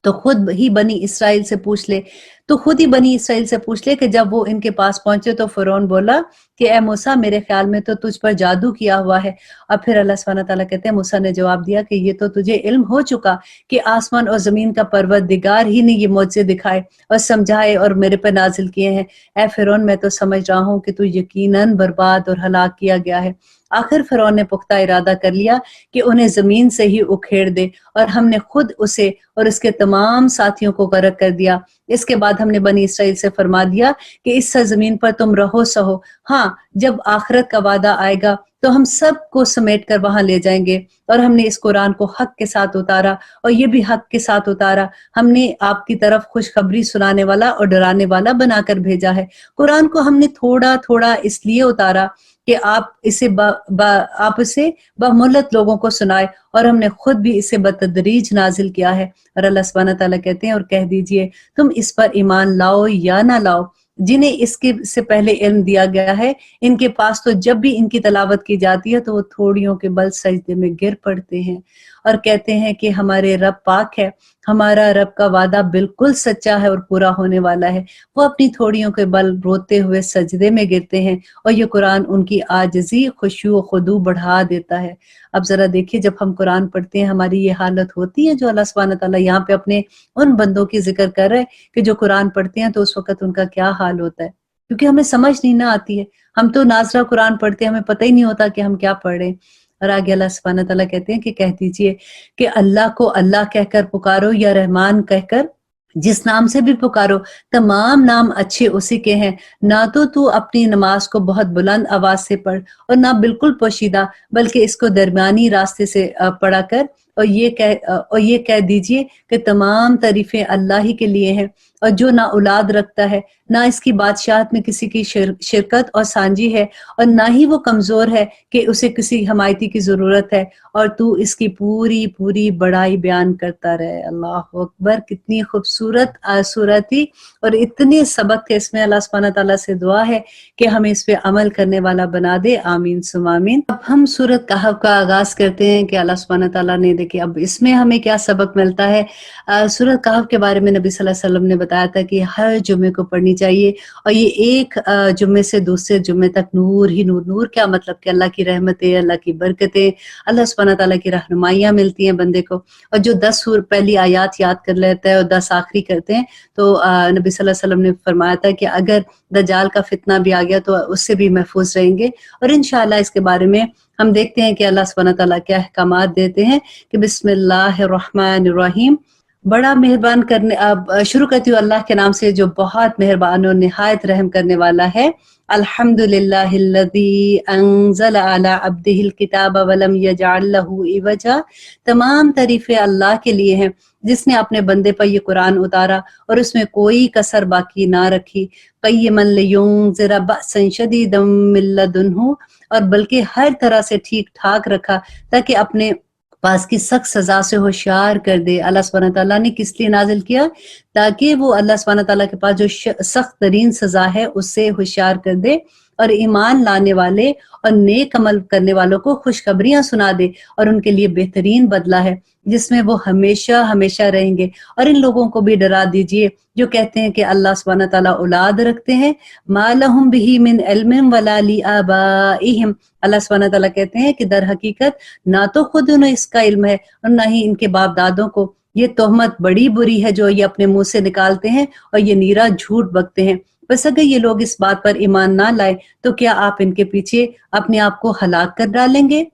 A: تو خود ہی بنی اسرائیل سے پوچھ لے تو خود ہی بنی اسرائیل سے پوچھ لے کہ جب وہ ان کے پاس پہنچے تو فرعون بولا کہ اے موسیٰ میرے خیال میں تو تجھ پر جادو کیا ہوا ہے۔ اور پھر اللہ سبحانہ تعالیٰ کہتے ہیں موسیٰ نے جواب دیا کہ یہ تو تجھے علم ہو چکا کہ آسمان اور زمین کا پروردگار ہی نے یہ معجزے دکھائے اور سمجھائے اور میرے پر نازل کیے ہیں۔ اے فرعون میں تو سمجھ رہا ہوں کہ تو یقیناً برباد اور ہلاک کیا گیا ہے۔ آخر فرعون نے پختہ ارادہ کر لیا کہ انہیں زمین سے ہی اکھیڑ دے، اور ہم نے خود اسے اور اس کے تمام ساتھیوں کو غرق کر دیا۔ اس کے بعد ہم نے بنی اسرائیل سے فرما دیا کہ اس سرزمین پر تم رہو سہو، ہاں جب آخرت کا وعدہ آئے گا تو ہم سب کو سمیٹ کر وہاں لے جائیں گے۔ اور ہم نے اس قرآن کو حق کے ساتھ اتارا، اور یہ بھی حق کے ساتھ اتارا۔ ہم نے آپ کی طرف خوشخبری سنانے والا اور ڈرانے والا بنا کر بھیجا ہے۔ قرآن کو ہم نے تھوڑا تھوڑا اس لیے اتارا کہ آپ اسے بملت لوگوں کو سنائے، اور ہم نے خود بھی اسے بتدریج نازل کیا ہے۔ اور اللہ سبحانہ تعالیٰ کہتے ہیں اور کہہ دیجئے تم اس پر ایمان لاؤ یا نہ لاؤ، جنہیں اس کے سے پہلے علم دیا گیا ہے ان کے پاس تو جب بھی ان کی تلاوت کی جاتی ہے تو وہ تھوڑیوں کے بل سجدے میں گر پڑتے ہیں اور کہتے ہیں کہ ہمارے رب پاک ہے، ہمارا رب کا وعدہ بالکل سچا ہے اور پورا ہونے والا ہے۔ وہ اپنی تھوڑیوں کے بل روتے ہوئے سجدے میں گرتے ہیں، اور یہ قرآن ان کی عاجزی، خشوع و خضوع بڑھا دیتا ہے۔ اب ذرا دیکھیے جب ہم قرآن پڑھتے ہیں ہماری یہ حالت ہوتی ہے جو اللہ سبحانہ تعالیٰ یہاں پہ اپنے ان بندوں کی ذکر کر رہے کہ جو قرآن پڑھتے ہیں تو اس وقت ان کا کیا حال ہوتا ہے، کیونکہ ہمیں سمجھ نہیں نہ آتی ہے۔ ہم تو ناظرہ قرآن پڑھتے ہیں، ہمیں پتہ ہی نہیں ہوتا کہ ہم کیا پڑھ رہے ہیں۔ اور آگے اللہ سبحانہ تعالیٰ کہتے ہیں کہ کہہ دیجئے کہ اللہ کو اللہ کہہ کر پکارو یا رحمان کہہ کر، جس نام سے بھی پکارو تمام نام اچھے اسی کے ہیں۔ نہ تو اپنی نماز کو بہت بلند آواز سے پڑھ اور نہ بالکل پوشیدہ، بلکہ اس کو درمیانی راستے سے پڑھا کر، اور یہ کہہ دیجئے کہ تمام تعریفیں اللہ ہی کے لیے ہیں، اور جو نہ اولاد رکھتا ہے، نہ اس کی بادشاہت میں کسی کی شرکت اور سانجی ہے، اور نہ ہی وہ کمزور ہے کہ اسے کسی حمایتی کی ضرورت ہے، اور تو اس کی پوری پوری بڑائی بیان کرتا رہے۔ اللہ اکبر، کتنی خوبصورت صورت تھی اور اتنے سبق تھے اس میں۔ اللہ سبحانہ تعالیٰ سے دعا ہے کہ ہمیں اس پہ عمل کرنے والا بنا دے، آمین ثم آمین۔ اب ہم سورۃ کہف کا آغاز کرتے ہیں کہ اللہ سبحانہ تعالیٰ نے دیکھیں اب اس میں ہمیں کیا سبق ملتا ہے۔ سورۃ کہف کے بارے میں نبی صلی اللہ علیہ وسلم نے بتایا تھا کہ ہر جمعے کو پڑھنی چاہیے، اور یہ ایک جمعے سے دوسرے جمعے تک نور ہی نور۔ نور کیا مطلب کہ اللہ کی رحمتیں، اللہ کی برکتیں، اللہ سبحانہ تعالیٰ کی رہنمائیاں ملتی ہیں بندے کو۔ اور جو 10 پہلی آیات یاد کر لیتا ہے اور 10 آخری کرتے ہیں تو نبی صلی اللہ علیہ وسلم نے فرمایا تھا کہ اگر دجال کا فتنہ بھی آ گیا تو اس سے بھی محفوظ رہیں گے۔ اور انشاءاللہ اس کے بارے میں ہم دیکھتے ہیں کہ اللہ سبحانہ تعالیٰ کیا احکامات دیتے ہیں کہ بسم اللہ الرحمن الرحیم، بڑا مہربان کرنے شروع کرتی ہوں اللہ کے نام سے جو بہت مہربان اور نہایت رحم کرنے والا ہے۔ الحمدللہ الذی انزل علی عبدہ الکتاب ولم یجعل لہ عوجا، تمام تعریفیں اللہ کے لیے ہیں جس نے اپنے بندے پر یہ قرآن اتارا اور اس میں کوئی کسر باقی نہ رکھی۔ قیما لینذر بأسا شدیدا من لدنہ، اور بلکہ ہر طرح سے ٹھیک ٹھاک رکھا تاکہ اپنے پاس کی سخت سزا سے ہوشیار کر دے۔ اللہ سبحانہ تعالیٰ نے کس لیے نازل کیا؟ تاکہ وہ اللہ سبحانہ تعالیٰ کے پاس جو سخت ترین سزا ہے اس سے ہوشیار کر دے، اور ایمان لانے والے اور نیک عمل کرنے والوں کو خوشخبریاں سنا دے، اور ان کے لیے بہترین بدلہ ہے جس میں وہ ہمیشہ ہمیشہ رہیں گے۔ اور ان لوگوں کو بھی ڈرا دیجئے جو کہتے ہیں کہ اللہ سبحانہ تعالیٰ اولاد رکھتے ہیں، ما لہم بہ من علم ولا لآبائہم، اللہ سبحانہ تعالیٰ کہتے ہیں کہ در حقیقت نہ تو خود انہیں اس کا علم ہے اور نہ ہی ان کے باپ دادوں کو۔ یہ تہمت بڑی بری ہے جو یہ اپنے منہ سے نکالتے ہیں، اور یہ نیرا جھوٹ بکتے ہیں۔ بس اگر یہ لوگ اس بات پر ایمان نہ لائے تو کیا آپ ان کے پیچھے اپنے آپ کو ہلاک کر ڈالیں گے؟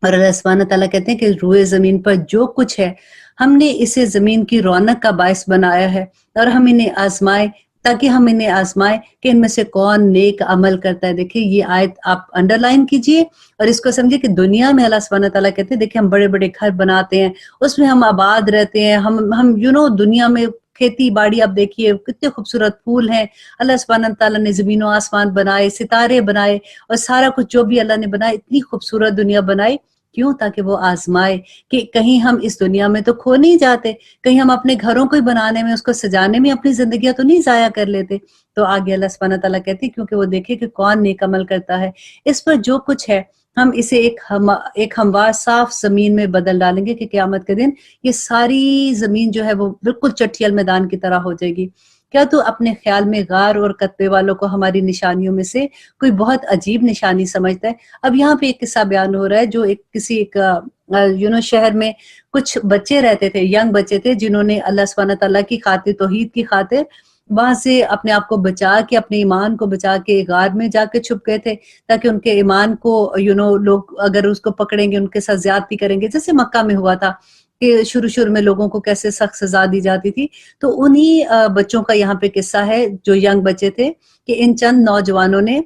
A: اور اللہ سبحانہ تعالیٰ کہتے ہیں کہ روئے زمین پر جو کچھ ہے ہم نے اسے زمین کی رونق کا باعث بنایا ہے، اور ہم انہیں آزمائے تاکہ ہم انہیں آزمائے کہ ان میں سے کون نیک عمل کرتا ہے۔ دیکھیں یہ آیت آپ انڈرلائن کیجئے اور اس کو سمجھے کہ دنیا میں اللہ سبحانہ تعالیٰ کہتے ہیں دیکھیں ہم بڑے بڑے گھر بناتے ہیں، اس میں ہم آباد رہتے ہیں، ہم دنیا میں کھیتی باڑی آپ دیکھیے کتنے خوبصورت پھول ہیں، اللہ سبحانہ تعالیٰ نے زمین و آسمان بنائے، ستارے بنائے، اور سارا کچھ جو بھی اللہ نے بنایا، اتنی خوبصورت دنیا بنائی۔ کیوں؟ تاکہ وہ آزمائے کہ کہیں ہم اس دنیا میں تو کھو نہیں جاتے، کہیں ہم اپنے گھروں کو بنانے میں، اس کو سجانے میں اپنی زندگیاں تو نہیں ضائع کر لیتے۔ تو آگے اللہ سبحانہ تعالیٰ کہتی کیونکہ وہ دیکھے کہ کون نیک عمل کرتا ہے، اس پر جو کچھ ہے ہم اسے ایک ہموار صاف زمین میں بدل ڈالیں گے کہ قیامت کے دن یہ ساری زمین جو ہے وہ بالکل چٹھیل میدان کی طرح ہو جائے گی۔ کیا تو اپنے خیال میں غار اور قطبے والوں کو ہماری نشانیوں میں سے کوئی بہت عجیب نشانی سمجھتا ہے؟ اب یہاں پہ ایک قصہ بیان ہو رہا ہے، جو کسی ایک شہر میں کچھ بچے رہتے تھے، ینگ بچے تھے، جنہوں نے اللہ سبحانہ تعالیٰ کی خاطر، توحید کی خاطر وہاں سے اپنے آپ کو بچا کے، اپنے ایمان کو بچا کے غار میں جا کے چھپ گئے تھے، تاکہ ان کے ایمان کو لوگ اگر اس کو پکڑیں گے ان کے ساتھ زیادتی کریں گے، جیسے مکہ میں ہوا تھا کہ شروع میں لوگوں کو کیسے سخت سزا دی جاتی تھی۔ تو انہی بچوں کا یہاں پہ قصہ ہے، جو ینگ بچے تھے، کہ ان چند نوجوانوں نے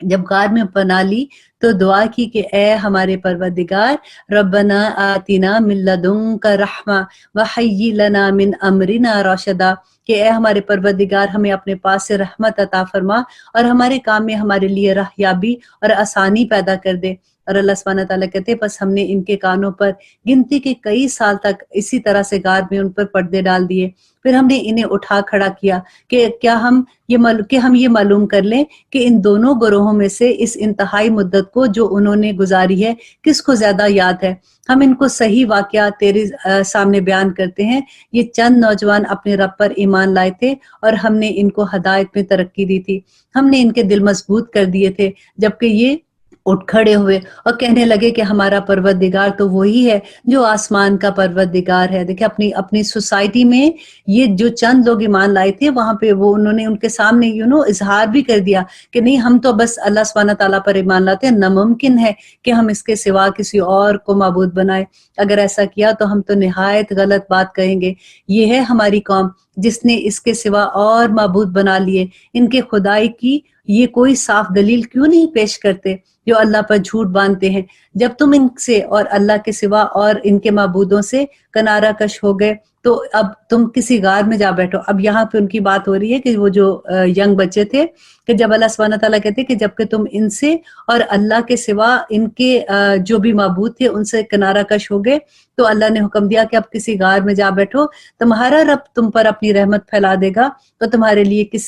A: جب غار میں پناہ لی تو دعا کی کہ اے ہمارے پروردگار، ربنا آتنا من لدنک رحمہ وحیّ لنا من امرنا رشدا، کہ اے ہمارے پروردگار ہمیں اپنے پاس سے رحمت عطا فرما اور ہمارے کام میں ہمارے لیے راہیابی اور آسانی پیدا کر دے۔ اور اللہ سبحانہ تعالیٰ کہتے ہیں بس ہم نے ان کے کانوں پر گنتی کے کئی سال تک اسی طرح سے غار میں ان پر پردے ڈال دیے، پھر ہم نے انہیں اٹھا کھڑا کیا کہ کیا ہم یہ معلوم کر لیں کہ ان دونوں گروہوں میں سے اس انتہائی مدت کو جو انہوں نے گزاری ہے کس کو زیادہ یاد ہے۔ ہم ان کو صحیح واقعہ تیرے سامنے بیان کرتے ہیں، یہ چند نوجوان اپنے رب پر ایمان لائے تھے اور ہم نے ان کو ہدایت میں ترقی دی تھی، ہم نے ان کے دل مضبوط کر دیے تھے، جبکہ یہ اٹھ کھڑے ہوئے اور کہنے لگے کہ ہمارا پروردگار تو وہی ہے جو آسمان کا پروردگار ہے۔ دیکھیں اپنی سوسائٹی میں یہ جو چند لوگ ایمان لائے تھے، وہاں پہ انہوں نے ان کے سامنے اظہار بھی کر دیا کہ نہیں، ہم تو بس اللہ سبحانہ تعالیٰ پر ایمان لاتے ہیں، ناممکن ہے کہ ہم اس کے سوا کسی اور کو معبود بنائیں، اگر ایسا کیا تو ہم تو نہایت غلط بات کہیں گے۔ یہ ہے ہماری قوم جس نے اس کے سوا اور معبود بنا لیے، ان کے خدائی کی یہ کوئی صاف دلیل کیوں نہیں پیش کرتے جو اللہ پر جھوٹ باندھتے ہیں؟ جب تم ان سے اور اللہ کے سوا اور ان کے معبودوں سے کنارہ کش ہو گئے تو اب تم کسی غار میں جا بیٹھو۔ اب یہاں پہ ان کی بات ہو رہی ہے کہ وہ جو ینگ بچے تھے، کہ جب اللہ سبحانہ تعالیٰ کہتے ہیں کہ جب کہ تم ان سے اور اللہ کے سوا ان کے جو بھی معبود تھے ان سے کنارہ کش ہو گئے، تو اللہ نے حکم دیا کہ اب کسی غار میں جا بیٹھو، تمہارا رب تم پر اپنی رحمت پھیلا دے گا تو تمہارے لیے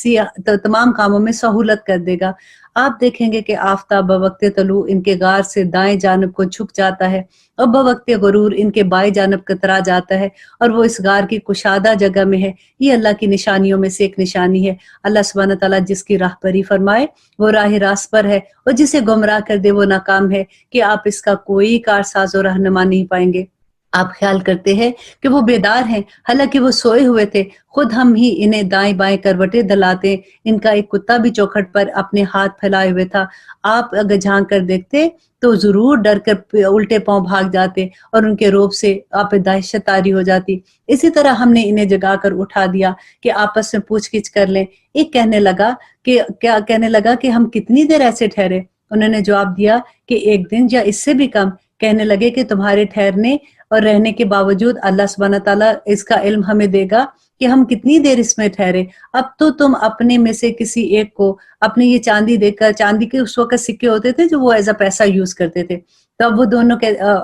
A: تمام کاموں میں سہولت کر دے گا۔ آپ دیکھیں گے کہ آفتاب بوقت طلوع ان کے غار سے دائیں جانب کو جھک جاتا ہے اور بوقت غرور ان کے بائیں جانب کترا جاتا ہے، اور وہ اس غار کی کشادہ جگہ میں ہے۔ یہ اللہ کی نشانیوں میں سے ایک نشانی ہے۔ اللہ سبحانہ تعالیٰ جس کی راہبری فرمائے وہ راہ راست پر ہے، اور جسے گمراہ کر دے وہ ناکام ہے، کہ آپ اس کا کوئی کارساز و رہنما نہیں پائیں گے۔ آپ خیال کرتے ہیں کہ وہ بیدار ہیں، حالانکہ وہ سوئے ہوئے تھے، خود ہم ہی انہیں دائیں بائیں کروٹیں دلاتے۔ ان کا ایک کتا بھی چوکھٹ پر اپنے ہاتھ پھیلائے ہوئے تھا، آپ اگر جھانک کر دیکھتے تو ضرور ڈر کر الٹے پاؤں بھاگ جاتے اور ان کے روب سے آپ پہ دہشت طاری ہو جاتی۔ اسی طرح ہم نے انہیں جگا کر اٹھا دیا کہ آپس میں پوچھ گچھ کر لیں۔ ایک کہنے لگا کہ ہم کتنی دیر ایسے ٹھہرے؟ انہوں نے جواب دیا کہ 1 دن یا اس سے بھی کم۔ کہنے لگے کہ تمہارے ٹھہرنے اور رہنے کے باوجود اللہ سبحانہ تعالیٰ اس کا علم ہمیں دے گا کہ ہم کتنی دیر اس میں ٹھہرے۔ اب تو تم اپنے میں سے کسی ایک کو اپنی یہ چاندی دے کر، چاندی کے اس وقت سکے ہوتے تھے جو وہ ایز اے پیسہ یوز کرتے تھے، تو اب وہ دونوں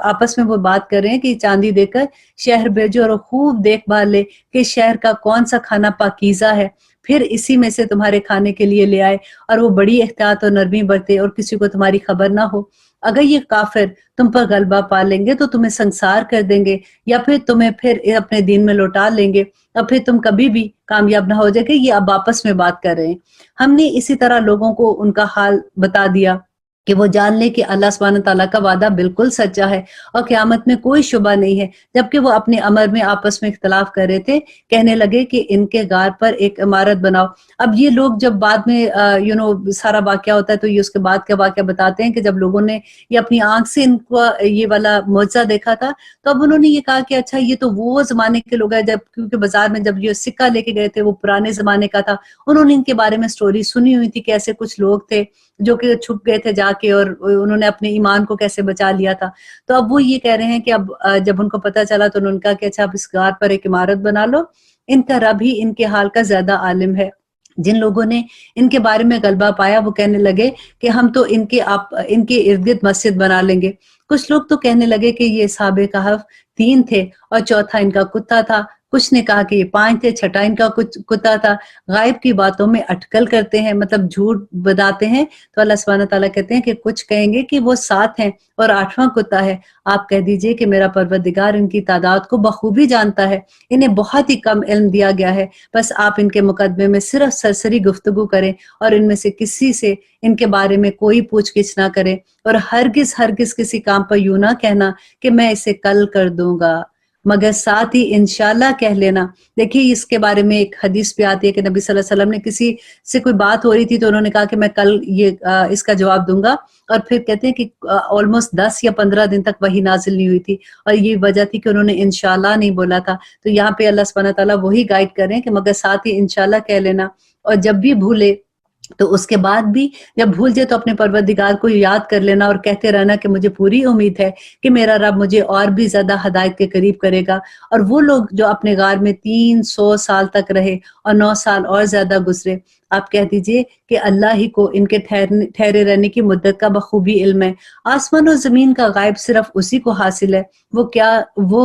A: آپس میں وہ بات کر رہے ہیں کہ چاندی دے کر شہر بھیجو اور خوب دیکھ بھال لے کہ شہر کا کون سا کھانا پاکیزہ ہے، پھر اسی میں سے تمہارے کھانے کے لیے لے آئے، اور وہ بڑی احتیاط اور نرمی برتے اور کسی کو تمہاری خبر نہ ہو۔ اگر یہ کافر تم پر غلبہ پا لیں گے تو تمہیں سنسار کر دیں گے، یا پھر تمہیں پھر اپنے دین میں لوٹا لیں گے، اور پھر تم کبھی بھی کامیاب نہ ہو جائے گے۔ یہ اب آپس میں بات کر رہے ہیں۔ ہم نے اسی طرح لوگوں کو ان کا حال بتا دیا کہ وہ جان لے کہ اللہ سبحانہ تعالیٰ کا وعدہ بالکل سچا ہے اور قیامت میں کوئی شبہ نہیں ہے۔ جبکہ وہ اپنے امر میں آپس میں اختلاف کر رہے تھے، کہنے لگے کہ ان کے غار پر ایک عمارت بناؤ۔ اب یہ لوگ جب بعد میں سارا واقعہ ہوتا ہے تو یہ اس کے بعد کا واقعہ بتاتے ہیں کہ جب لوگوں نے یہ اپنی آنکھ سے ان کو یہ والا معجزہ دیکھا تھا تو اب انہوں نے یہ کہا کہ اچھا یہ تو وہ زمانے کے لوگ ہیں، جب کیونکہ بازار میں جب یہ سکہ لے کے گئے تھے وہ پرانے زمانے کا تھا، انہوں نے ان کے بارے میں سٹوری سنی ہوئی تھی کہ ایسے کچھ لوگ تھے جو کہ چھپ گئے تھے جا کے اور انہوں نے اپنے ایمان کو کیسے بچا لیا تھا۔ تو اب وہ یہ کہہ رہے ہیں کہ اب جب ان کو پتہ چلا تو انہوں نے کہا کہ اچھا اب اس غار پر ایک عمارت بنا لو، ان کا رب ہی ان کے حال کا زیادہ عالم ہے۔ جن لوگوں نے ان کے بارے میں غلبہ پایا وہ کہنے لگے کہ ہم تو ان کے ارد گرد مسجد بنا لیں گے۔ کچھ لوگ تو کہنے لگے کہ یہ اصحاب کہف 3 تھے اور چوتھا ان کا کتا تھا۔ کچھ نے کہا کہ یہ 5 تھے، چھٹا ان کا کچھ کتا تھا۔ غائب کی باتوں میں اٹکل کرتے ہیں، مطلب جھوٹ بتاتے ہیں، تو اللہ سبحانہ تعالیٰ کہتے ہیں کہ کچھ کہیں گے کہ وہ 7 ہیں اور 8واں کتا ہے۔ آپ کہہ دیجئے کہ میرا پروردگار ان کی تعداد کو بخوبی جانتا ہے، انہیں بہت ہی کم علم دیا گیا ہے، بس آپ ان کے مقدمے میں صرف سرسری گفتگو کریں اور ان میں سے کسی سے ان کے بارے میں کوئی پوچھ گچھ نہ کریں، اور ہرگز ہرگز کسی کام پر یوں نہ کہنا کہ میں اسے کل کر دوں گا، مگر ساتھ ہی انشاءاللہ کہہ لینا۔ دیکھیے اس کے بارے میں ایک حدیث بھی آتی ہے کہ نبی صلی اللہ علیہ وسلم نے کسی سے کوئی بات ہو رہی تھی تو انہوں نے کہا کہ میں کل اس کا جواب دوں گا، اور پھر کہتے ہیں کہ آلموسٹ 10 یا 15 دن تک وحی نازل نہیں ہوئی تھی، اور یہ وجہ تھی کہ انہوں نے انشاءاللہ نہیں بولا تھا۔ تو یہاں پہ اللہ سبحانہ تعالیٰ وہی گائیڈ کر رہے ہیں کہ مگر ساتھ ہی انشاءاللہ کہہ لینا، اور جب بھی بھولے تو اس کے بعد بھی جب بھول جائے تو اپنے پروردگار کو یاد کر لینا اور کہتے رہنا کہ مجھے پوری امید ہے کہ میرا رب مجھے اور بھی زیادہ ہدایت کے قریب کرے گا۔ اور وہ لوگ جو اپنے غار میں 300 سال تک رہے اور 9 سال اور زیادہ گزرے، آپ کہہ دیجئے کہ اللہ ہی کو ان کے ٹھہرے رہنے کی مدت کا بخوبی علم ہے۔ آسمان و زمین کا غائب صرف اسی کو حاصل ہے۔ وہ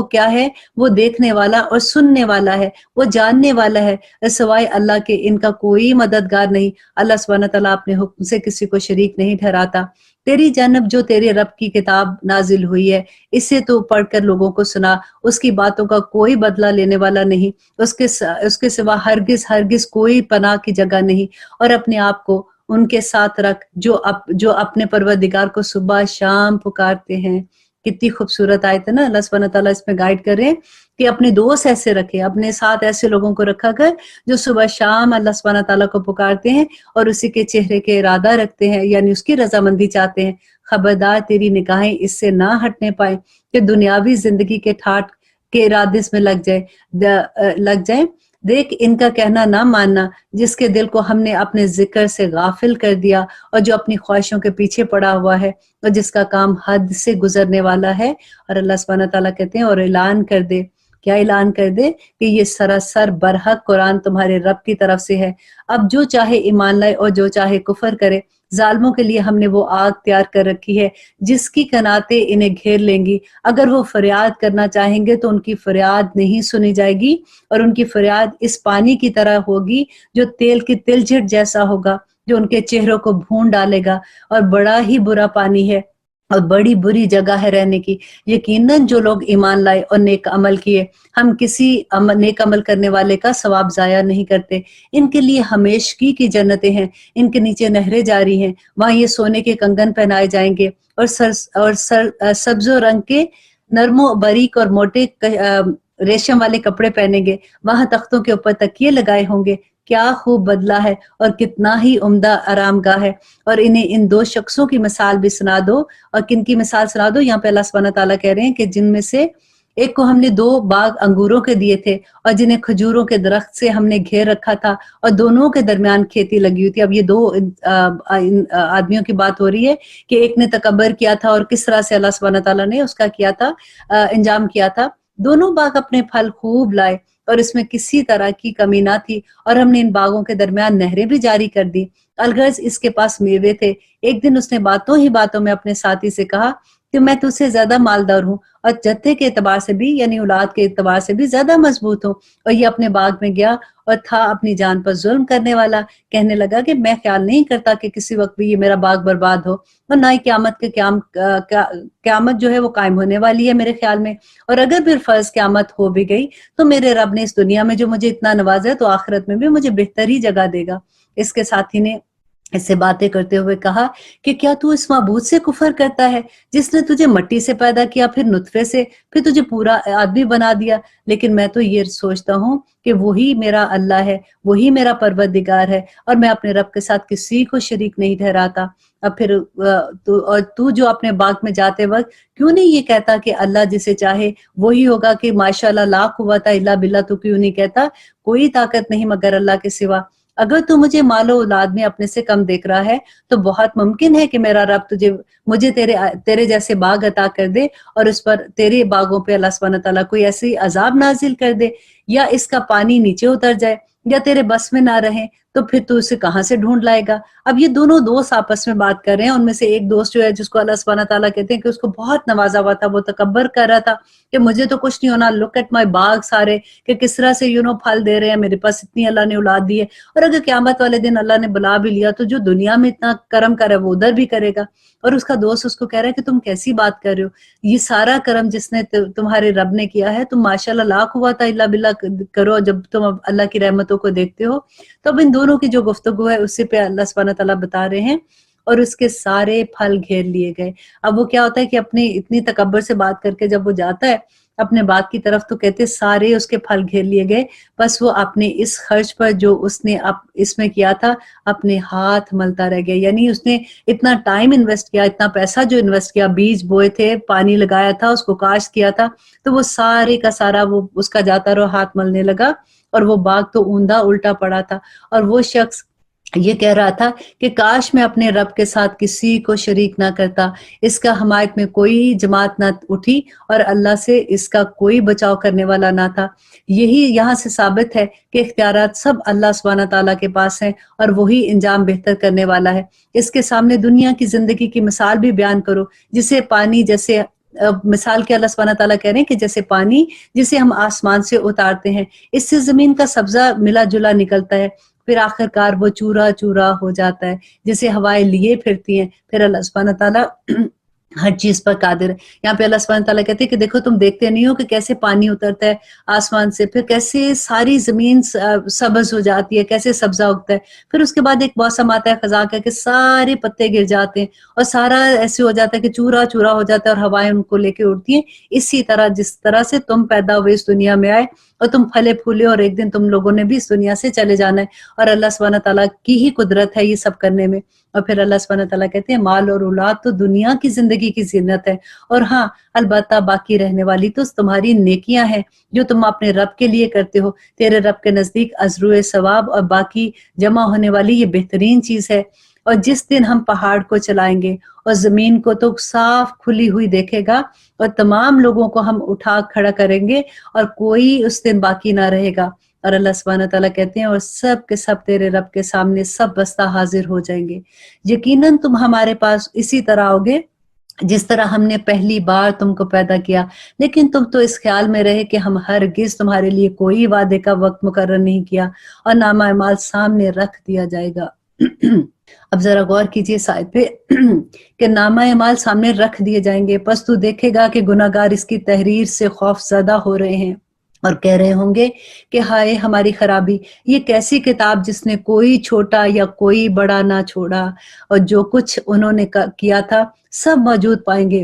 A: کیا ہے؟ وہ دیکھنے والا اور سننے والا ہے، وہ جاننے والا ہے، سوائے اللہ کے ان کا کوئی مددگار نہیں۔ اللہ سبحانہ تعالیٰ اپنے حکم سے کسی کو شریک نہیں ٹھہراتا۔ تیری جانب جو تیرے رب کی کتاب نازل ہوئی ہے، اسے تو پڑھ کر لوگوں کو سنا، اس کی باتوں کا کوئی بدلہ لینے والا نہیں، اس کے سوا ہرگز ہرگز کوئی پناہ کی جگہ نہیں، اور اپنے آپ کو ان کے ساتھ رکھ جو اپنے پروردگار کو صبح شام پکارتے ہیں۔ کتنی خوبصورت آیت ہے نا، اللہ سبحانہ تعالیٰ اس میں گائیڈ کر رہے ہیں کہ اپنے دوست ایسے رکھے، اپنے ساتھ ایسے لوگوں کو رکھا کر جو صبح شام اللہ سبحانہ تعالیٰ کو پکارتے ہیں اور اسی کے چہرے کے ارادہ رکھتے ہیں، یعنی اس کی رضامندی چاہتے ہیں۔ خبردار تیری نگاہیں اس سے نہ ہٹنے پائیں کہ دنیاوی زندگی کے ٹھاٹ کے ارادے میں لگ جائیں۔ دیکھ ان کا کہنا نہ ماننا جس کے دل کو ہم نے اپنے ذکر سے غافل کر دیا اور جو اپنی خواہشوں کے پیچھے پڑا ہوا ہے اور جس کا کام حد سے گزرنے والا ہے۔ اور اللہ سبحانہ تعالیٰ کہتے ہیں اور اعلان کر دے، کیا اعلان کر دے کہ یہ سراسر برحق قرآن تمہارے رب کی طرف سے ہے۔ اب جو چاہے ایمان لائے اور جو چاہے کفر کرے، ظالموں کے لیے ہم نے وہ آگ تیار کر رکھی ہے جس کی قناتیں انہیں گھیر لیں گی۔ اگر وہ فریاد کرنا چاہیں گے تو ان کی فریاد نہیں سنی جائے گی، اور ان کی فریاد اس پانی کی طرح ہوگی جو تیل کی تلچھٹ جیسا ہوگا، جو ان کے چہروں کو بھون ڈالے گا، اور بڑا ہی برا پانی ہے اور بڑی بری جگہ ہے رہنے کی۔ یقیناً جو لوگ ایمان لائے اور نیک عمل کیے، ہم کسی نیک عمل کرنے والے کا ثواب ضائع نہیں کرتے۔ ان کے لیے ہمیشگی کی جنتیں ہیں، ان کے نیچے نہریں جاری ہیں، وہاں یہ سونے کے کنگن پہنائے جائیں گے اور سبز و رنگ کے نرم و باریک اور موٹے ریشم والے کپڑے پہنیں گے، وہاں تختوں کے اوپر تکیے لگائے ہوں گے۔ کیا خوب بدلہ ہے اور کتنا ہی عمدہ آرام گاہ ہے۔ اور انہیں ان 2 شخصوں کی مثال بھی سنا دو۔ اور کن کی مثال سنا دو؟ یہاں پہ اللہ سبحانہ تعالیٰ کہہ رہے ہیں کہ جن میں سے ایک کو ہم نے 2 باغ انگوروں کے دیے تھے اور جنہیں کھجوروں کے درخت سے ہم نے گھیر رکھا تھا، اور دونوں کے درمیان کھیتی لگی ہوئی تھی۔ اب یہ 2 آدمیوں کی بات ہو رہی ہے کہ ایک نے تکبر کیا تھا اور کس طرح سے اللہ سبحانہ تعالیٰ نے اس کا کیا تھا، انجام کیا تھا۔ دونوں باغ اپنے پھل خوب لائے اور اس میں کسی طرح کی کمی نہ تھی، اور ہم نے ان باغوں کے درمیان نہریں بھی جاری کر دی۔ الغرض اس کے پاس میوے تھے۔ ایک دن اس نے باتوں ہی باتوں میں اپنے ساتھی سے کہا کہ میں تجھ سے زیادہ مالدار ہوں اور جتھے کے اعتبار سے بھی، یعنی اولاد کے اعتبار سے بھی زیادہ مضبوط ہوں۔ اور یہ اپنے باغ میں گیا اور تھا اپنی جان پر ظلم کرنے والا، کہنے لگا کہ میں خیال نہیں کرتا کہ کسی وقت بھی یہ میرا باغ برباد ہو، اور نہ ہی قیامت جو ہے وہ قائم ہونے والی ہے میرے خیال میں، اور اگر پھر فرض قیامت ہو بھی گئی تو میرے رب نے اس دنیا میں جو مجھے اتنا نوازا ہے تو آخرت میں بھی مجھے بہتر ہی جگہ دے گا۔ اس کے ساتھی نے اس سے باتیں کرتے ہوئے کہا کہ کیا تو اس معبود سے کفر کرتا ہے جس نے تجھے مٹی سے پیدا کیا، پھر نطفے سے، پھر تجھے پورا آدمی بنا دیا؟ لیکن میں تو یہ سوچتا ہوں کہ وہی میرا اللہ ہے، وہی میرا پروردگار ہے، اور میں اپنے رب کے ساتھ کسی کو شریک نہیں ٹھہراتا۔ اب پھر تو جو اپنے باغ میں جاتے وقت کیوں نہیں یہ کہتا کہ اللہ جسے چاہے وہی ہوگا، کہ ماشاءاللہ لا قوت الا باللہ تو کیوں نہیں کہتا کوئی طاقت نہیں مگر اللہ کے سوا؟ اگر تو مجھے مال و اولاد میں اپنے سے کم دیکھ رہا ہے تو بہت ممکن ہے کہ میرا رب مجھے تیرے جیسے باغ عطا کر دے، اور اس پر تیرے باغوں پہ اللہ سبحانہ تعالیٰ کوئی ایسی عذاب نازل کر دے، یا اس کا پانی نیچے اتر جائے، یا تیرے بس میں نہ رہیں تو پھر تو اسے کہاں سے ڈھونڈ لائے گا۔ اب یہ دونوں دوست آپس میں بات کر رہے ہیں، ان میں سے ایک دوست جو ہے جس کو اللہ سبحانہ تعالیٰ کہتے ہیں کہ اس کو بہت نوازا ہوا تھا، وہ تکبر کر رہا تھا کہ مجھے تو کچھ نہیں ہونا، لک ایٹ مائی باغ سارے کہ کس طرح سے پھل دے رہے ہیں، میرے پاس اتنی اللہ نے اولاد دی ہے، اور اگر قیامت والے دن اللہ نے بلا بھی لیا تو جو دنیا میں اتنا کرم کرے وہ ادھر بھی کرے گا۔ اور اس کا دوست اس کو کہہ رہا ہے کہ تم کیسی بات کر رہے ہو، یہ سارا کرم جس نے تمہارے رب نے کیا ہے، تم ماشاءاللہ لا قوت الا باللہ کرو جب تم اللہ کی رحمتوں کو دیکھتے ہو۔ تو اب ان دونوں کی جو گفتگو ہے اسی پہ اللہ سبحانہ تعالیٰ بتا رہے ہیں، اور اس کے سارے پھل گھیر لیے گئے۔ اب وہ کیا ہوتا ہے کہ اپنی اتنی تکبر سے بات کر کے جب وہ جاتا ہے اپنے بات کی طرف تو کہتے سارے اس کے پھل گھیر لیے گئے، بس وہ اپنے اس خرچ پر جو اس نے اس میں کیا تھا اپنے ہاتھ ملتا رہ گیا، یعنی اس نے اتنا ٹائم انویسٹ کیا، اتنا پیسہ جو انویسٹ کیا، بیج بوئے تھے، پانی لگایا تھا، اس کو کاشت کیا تھا، تو وہ سارے کا سارا وہ اس کا جاتا رہا ہاتھ ملنے لگا، اور وہ باغ تو اوندا الٹا پڑا تھا۔ اور وہ شخص یہ کہہ رہا تھا کہ کاش میں اپنے رب کے ساتھ کسی کو شریک نہ کرتا، اس کا حمایت میں کوئی جماعت نہ اٹھی اور اللہ سے اس کا کوئی بچاؤ کرنے والا نہ تھا۔ یہی یہاں سے ثابت ہے کہ اختیارات سب اللہ سبحانہ تعالیٰ کے پاس ہیں، اور وہی انجام بہتر کرنے والا ہے۔ اس کے سامنے دنیا کی زندگی کی مثال بھی بیان کرو، جسے پانی جیسے مثال کے اللہ سبحانہ تعالیٰ کہہ رہے ہیں کہ جیسے پانی جسے ہم آسمان سے اتارتے ہیں، اس سے زمین کا سبزہ ملا جلا نکلتا ہے، پھر آخر کار وہ چورا چورا ہو جاتا ہے، جسے ہوائیں لیے پھرتی ہیں۔ پھر اللہ سبحانہ تعالیٰ ہر چیز پر قادر ہے۔ یہاں پہ اللہ سبحانہ تعالیٰ کہتے ہیں کہ دیکھو تم دیکھتے نہیں ہو کہ کیسے پانی اترتا ہے آسمان سے، پھر کیسے ساری زمین سبز ہو جاتی ہے، کیسے سبزہ اگتا ہے، پھر اس کے بعد ایک موسم آتا ہے خزاں کا کہ سارے پتے گر جاتے ہیں اور سارا ایسے ہو جاتا ہے کہ چورا چورا ہو جاتا ہے اور ہوائیں ان کو لے کے اڑتی ہیں۔ اسی طرح جس طرح سے تم پیدا ہوئے اس دنیا میں آئے اور تم پھلے پھولے، اور ایک دن تم لوگوں نے بھی اس دنیا سے چلے جانا ہے، اور اللہ سبحانہ تعالیٰ کی ہی قدرت ہے یہ سب کرنے میں۔ اور پھر اللہ سبحانہ تعالیٰ کہتے ہیں مال اور اولاد تو دنیا کی زندگی کی زینت ہے، اور ہاں البتہ باقی رہنے والی تو تمہاری نیکیاں ہیں جو تم اپنے رب کے لیے کرتے ہو، تیرے رب کے نزدیک ازرو ثواب اور باقی جمع ہونے والی یہ بہترین چیز ہے۔ اور جس دن ہم پہاڑ کو چلائیں گے اور زمین کو تو صاف کھلی ہوئی دیکھے گا، اور تمام لوگوں کو ہم اٹھا کھڑا کریں گے اور کوئی اس دن باقی نہ رہے گا۔ اور اللہ سبحانہ تعالیٰ کہتے ہیں اور سب کے سب تیرے رب کے سامنے سب بستہ حاضر ہو جائیں گے، یقیناً تم ہمارے پاس اسی طرح ہوگے جس طرح ہم نے پہلی بار تم کو پیدا کیا، لیکن تم تو اس خیال میں رہے کہ ہم ہرگز تمہارے لیے کوئی وعدے کا وقت مقرر نہیں کیا، اور نامہ اعمال سامنے رکھ دیا جائے گا۔ اب ذرا غور کیجئے اس آیت پہ کہ نامہ اعمال سامنے رکھ دیے جائیں گے، پس تو دیکھے گا کہ گناہگار اس کی تحریر سے خوف زدہ ہو رہے ہیں اور کہہ رہے ہوں گے کہ ہائے ہماری خرابی، یہ کیسی کتاب جس نے کوئی چھوٹا یا کوئی بڑا نہ چھوڑا، اور جو کچھ انہوں نے کیا تھا سب موجود پائیں گے،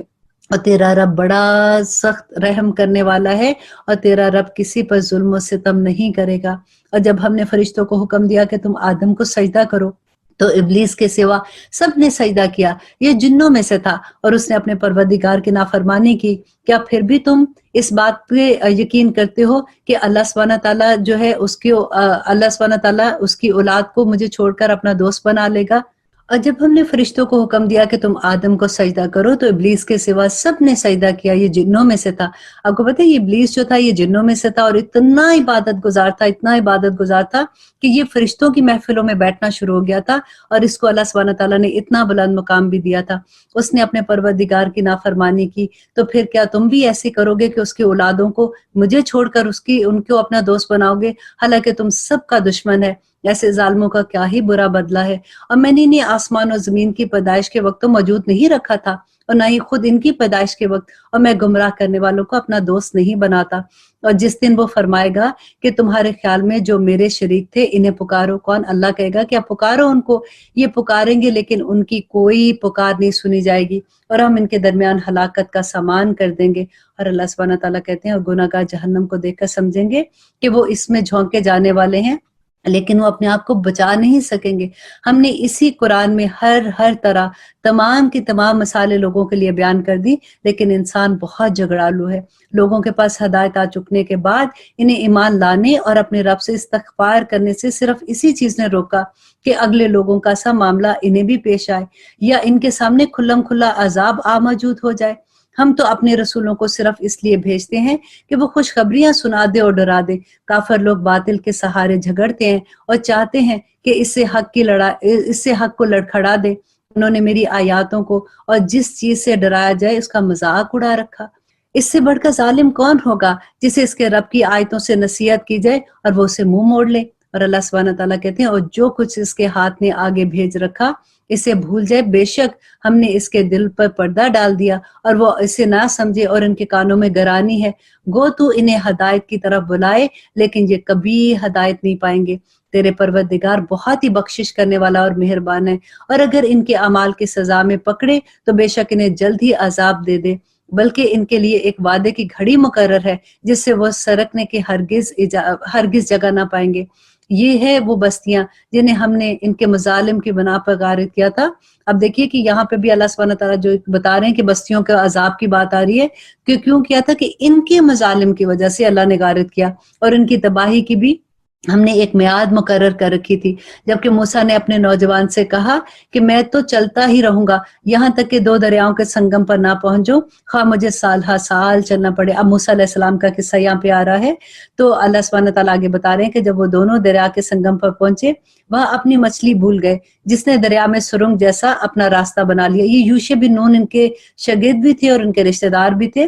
A: اور تیرا رب بڑا سخت رحم کرنے والا ہے، اور تیرا رب کسی پر ظلم و ستم نہیں کرے گا۔ اور جب ہم نے فرشتوں کو حکم دیا کہ تم آدم کو سجدہ کرو تو ابلیس کے سوا سب نے سجدہ کیا، یہ جنوں میں سے تھا اور اس نے اپنے پروردگار کی نافرمانی کی۔ کیا پھر بھی تم اس بات پہ یقین کرتے ہو کہ اللہ سبحانہ تعالیٰ جو ہے اللہ سبحانہ تعالیٰ اس کی اولاد کو مجھے چھوڑ کر اپنا دوست بنا لے گا؟ اور جب ہم نے فرشتوں کو حکم دیا کہ تم آدم کو سجدہ کرو تو ابلیس کے سوا سب نے سجدہ کیا، یہ جنوں میں سے تھا۔ آپ کو پتہ ہے یہ ابلیس جو تھا یہ جنوں میں سے تھا، اور اتنا عبادت گزار تھا، اتنا عبادت گزار تھا کہ یہ فرشتوں کی محفلوں میں بیٹھنا شروع ہو گیا تھا، اور اس کو اللہ سبحانہ تعالیٰ نے اتنا بلند مقام بھی دیا تھا۔ اس نے اپنے پروردگار کی نافرمانی کی، تو پھر کیا تم بھی ایسے کرو گے کہ اس کی اولادوں کو مجھے چھوڑ کر ان کو اپنا دوست بناؤ گے، حالانکہ تم سب کا دشمن ہے؟ ایسے ظالموں کا کیا ہی برا بدلہ ہے۔ اور میں نے انہیں آسمان اور زمین کی پیدائش کے وقت تو موجود نہیں رکھا تھا، اور نہ ہی خود ان کی پیدائش کے وقت، اور میں گمراہ کرنے والوں کو اپنا دوست نہیں بناتا۔ اور جس دن وہ فرمائے گا کہ تمہارے خیال میں جو میرے شریک تھے انہیں پکارو، کون؟ اللہ کہے گا کہ آپ پکارو ان کو، یہ پکاریں گے لیکن ان کی کوئی پکار نہیں سنی جائے گی، اور ہم ان کے درمیان ہلاکت کا سامان کر دیں گے۔ اور اللہ سبحانہ تعالیٰ کہتے ہیں اور گناہگار جہنم کو دیکھ کر سمجھیں گے کہ وہ اس میں جھونکے جانے والے ہیں، لیکن وہ اپنے آپ کو بچا نہیں سکیں گے۔ ہم نے اسی قرآن میں ہر طرح تمام کی تمام مثالیں لوگوں کے لیے بیان کر دی، لیکن انسان بہت جھگڑالو ہے۔ لوگوں کے پاس ہدایت آ چکنے کے بعد انہیں ایمان لانے اور اپنے رب سے استغفار کرنے سے صرف اسی چیز نے روکا کہ اگلے لوگوں کا سا معاملہ انہیں بھی پیش آئے، یا ان کے سامنے کھلم کھلا عذاب موجود ہو جائے۔ ہم تو اپنے رسولوں کو صرف اس لیے بھیجتے ہیں کہ وہ خوشخبریاں سنا دے اور ڈرا دے۔ کافر لوگ باطل کے سہارے جھگڑتے ہیں اور چاہتے ہیں کہ اس سے حق کو لڑکھڑا دے۔ انہوں نے میری آیاتوں کو اور جس چیز سے ڈرایا جائے اس کا مذاق اڑا رکھا۔ اس سے بڑھ کر ظالم کون ہوگا جسے اس کے رب کی آیتوں سے نصیحت کی جائے اور وہ اسے منہ موڑ لے۔ اور اللہ سبحانہ تعالیٰ کہتے ہیں اور جو کچھ اس کے ہاتھ نے آگے بھیج رکھا اسے بھول جائے، بے شک ہم نے اس کے دل پر پردہ ڈال دیا اور وہ اسے نہ سمجھے اور ان کے کانوں میں گرانی ہے۔ گو تو انہیں ہدایت کی طرف بلائے لیکن یہ کبھی ہدایت نہیں پائیں گے۔ تیرے پروردگار بہت ہی بخشش کرنے والا اور مہربان ہے، اور اگر ان کے اعمال کی سزا میں پکڑے تو بے شک انہیں جلد ہی عذاب دے دے، بلکہ ان کے لیے ایک وعدے کی گھڑی مقرر ہے جس سے وہ سرکنے کے ہرگز جگہ نہ پائیں گے۔ یہ ہے وہ بستیاں جنہیں ہم نے ان کے مظالم کی بنا پر غارت کیا تھا۔ اب دیکھیے کہ یہاں پہ بھی اللہ سبحانہ تعالیٰ جو بتا رہے ہیں کہ بستیوں کے عذاب کی بات آ رہی ہے کہ کیوں کیا تھا، کہ ان کے مظالم کی وجہ سے اللہ نے غارت کیا، اور ان کی تباہی کی بھی ہم نے ایک میعاد مقرر کر رکھی تھی۔ جبکہ موسیٰ نے اپنے نوجوان سے کہا کہ میں تو چلتا ہی رہوں گا یہاں تک کہ دو دریاؤں کے سنگم پر نہ پہنچوں، خواہ مجھے سال ہا سال چلنا پڑے۔ اب موسیٰ علیہ السلام کا قصہ یہاں پہ آ رہا ہے، تو اللہ سبحانہ تعالیٰ آگے بتا رہے ہیں کہ جب وہ دونوں دریا کے سنگم پر پہنچے وہاں اپنی مچھلی بھول گئے، جس نے دریا میں سرنگ جیسا اپنا راستہ بنا لیا۔ یہ یوشع بن نون ان کے شاگرد بھی تھے اور ان کے رشتہ دار بھی تھے،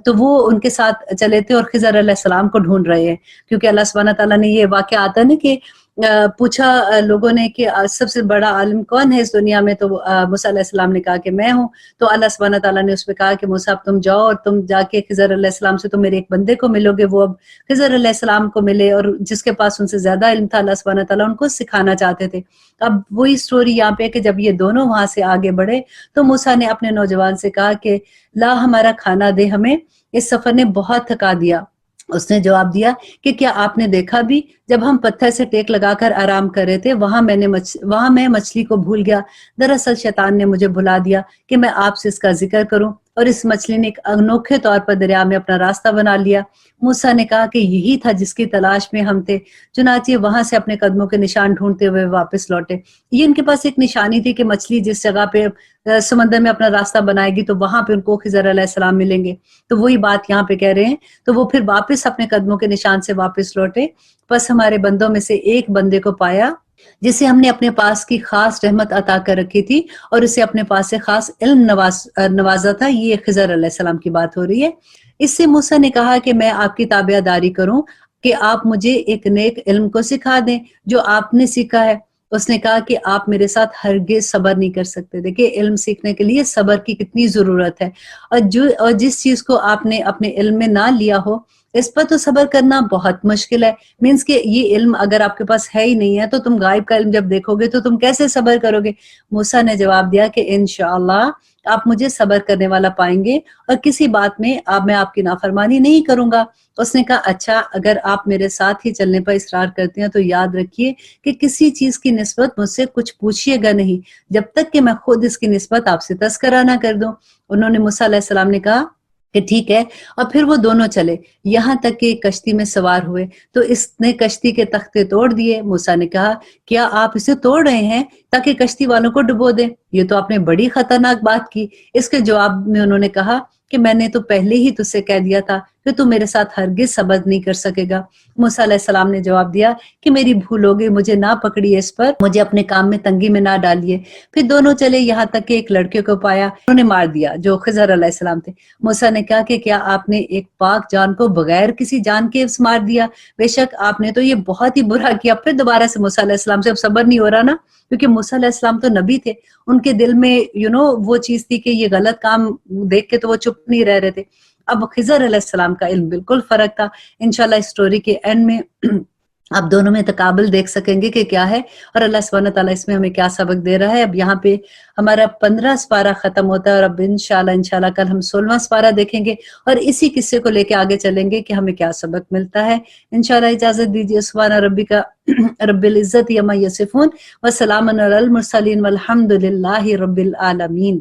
A: تو وہ ان کے ساتھ چلے تھے اور خضر علیہ السلام کو ڈھونڈ رہے ہیں، کیونکہ اللہ سبحانہ تعالیٰ نے یہ واقعہ آتا ہے نا کہ پوچھا لوگوں نے کہ سب سے بڑا عالم کون ہے اس دنیا میں، تو موسیٰ علیہ السلام نے کہا کہ میں ہوں۔ تو اللہ سبحانہ تعالیٰ نے اس پہ کہا کہ موسیٰ اب تم جاؤ اور تم جا کے خضر علیہ السلام سے تم میرے ایک بندے کو ملو گے۔ وہ اب خضر علیہ السلام کو ملے اور جس کے پاس ان سے زیادہ علم تھا، اللہ سبحانہ تعالیٰ ان کو سکھانا چاہتے تھے۔ اب وہی سٹوری یہاں پہ کہ جب یہ دونوں وہاں سے آگے بڑھے تو موسیٰ نے اپنے نوجوان سے کہا کہ لا ہمارا کھانا دے ہمیں، اس سفر نے بہت تھکا دیا۔ اس نے جواب دیا کہ کیا آپ نے دیکھا بھی جب ہم پتھر سے ٹیک لگا کر آرام کر رہے تھے وہاں میں مچھلی کو بھول گیا۔ دراصل شیطان نے مجھے بھلا دیا کہ میں آپ سے اس کا ذکر کروں، اور اس مچھلی نے ایک انوکھے طور پر دریا میں اپنا راستہ بنا لیا۔ موسیٰ نے کہا کہ یہی تھا جس کی تلاش میں ہم تھے، چنانچہ وہاں سے اپنے قدموں کے نشان ڈھونڈتے ہوئے واپس لوٹے۔ یہ ان کے پاس ایک نشانی تھی کہ مچھلی جس جگہ پہ سمندر میں اپنا راستہ بنائے گی تو وہاں پہ ان کو خضر علیہ السلام ملیں گے، تو وہی بات یہاں پہ کہہ رہے ہیں۔ تو وہ پھر واپس اپنے قدموں کے نشان سے واپس لوٹے، بس ہمارے بندوں میں سے ایک بندے کو پایا جسے ہم نے اپنے پاس کی خاص رحمت عطا کر رکھی تھی اور اسے اپنے پاس سے خاص علم نوازا تھا۔ یہ خضر علیہ السلام کی بات ہو رہی ہے۔ اس سے موسیٰ نے کہا کہ میں آپ کی تابع داری کروں کہ آپ مجھے ایک نیک علم کو سکھا دیں جو آپ نے سیکھا ہے۔ اس نے کہا کہ آپ میرے ساتھ ہرگز صبر نہیں کر سکتے۔ دیکھیں علم سیکھنے کے لیے صبر کی کتنی ضرورت ہے، اور جس چیز کو آپ نے اپنے علم میں نہ لیا ہو اس پر تو صبر کرنا بہت مشکل ہے۔ مینس کہ یہ علم اگر آپ کے پاس ہے ہی نہیں ہے تو تم غائب کا علم جب دیکھو گے تو تم کیسے صبر کرو گے؟ موسیٰ نے جواب دیا کہ انشاءاللہ آپ مجھے صبر کرنے والا پائیں گے اور کسی بات میں میں آپ کی نافرمانی نہیں کروں گا۔ اس نے کہا اچھا، اگر آپ میرے ساتھ ہی چلنے پر اصرار کرتے ہیں تو یاد رکھیے کہ کسی چیز کی نسبت مجھ سے کچھ پوچھیے گا نہیں جب تک کہ میں خود اس کی نسبت آپ سے تذکرہ نہ کر دوں۔ انہوں نے موسیٰ علیہ السلام نے کہا کہ ٹھیک ہے، اور پھر وہ دونوں چلے یہاں تک کہ کشتی میں سوار ہوئے تو اس نے کشتی کے تختے توڑ دیے۔ موسیٰ نے کہا کیا آپ اسے توڑ رہے ہیں تاکہ کشتی والوں کو ڈبو دیں؟ یہ تو آپ نے بڑی خطرناک بات کی۔ اس کے جواب میں انہوں نے کہا کہ میں نے تو پہلے ہی تجھ سے کہہ دیا تھا کہ تو میرے ساتھ ہرگز صبر نہیں کر سکے گا۔ موسیٰ علیہ السلام نے جواب دیا کہ میری بھول ہو گئی، مجھے نہ پکڑیے اس پر، مجھے اپنے کام میں تنگی میں نہ ڈالیے۔ پھر دونوں چلے یہاں تک کہ ایک لڑکے کو پایا، انہوں نے مار دیا جو خضر علیہ السلام تھے۔ موسیٰ نے کہا کہ کیا آپ نے ایک پاک جان کو بغیر کسی جان کے مار دیا؟ بے شک آپ نے تو یہ بہت ہی برا کیا۔ پھر دوبارہ سے موسیٰ علیہ السلام سے اب صبر نہیں ہو رہا نا، کیونکہ موسیٰ علیہ السلام تو نبی تھے، ان کے دل میں وہ چیز تھی کہ یہ غلط کام دیکھ کے تو وہ چپ نہیں رہ رہے تھے۔ اب خضر علیہ السلام کا علم بالکل فرق تھا۔ انشاءاللہ اس سٹوری کے اینڈ میں آپ دونوں میں تقابل دیکھ سکیں گے کہ کیا ہے اور اللہ سبحانہ تعالیٰ اس میں ہمیں کیا سبق دے رہا ہے۔ اب یہاں پہ ہمارا 15 سپارہ ختم ہوتا ہے اور اب انشاءاللہ کل ہم 16واں سپارہ دیکھیں گے اور اسی قصے کو لے کے آگے چلیں گے کہ ہمیں کیا سبق ملتا ہے۔ انشاءاللہ اجازت دیجیے۔ سبحان ربک رب العزت عما یصفون وسلام علی المرسلین والحمد للہ رب العالمین۔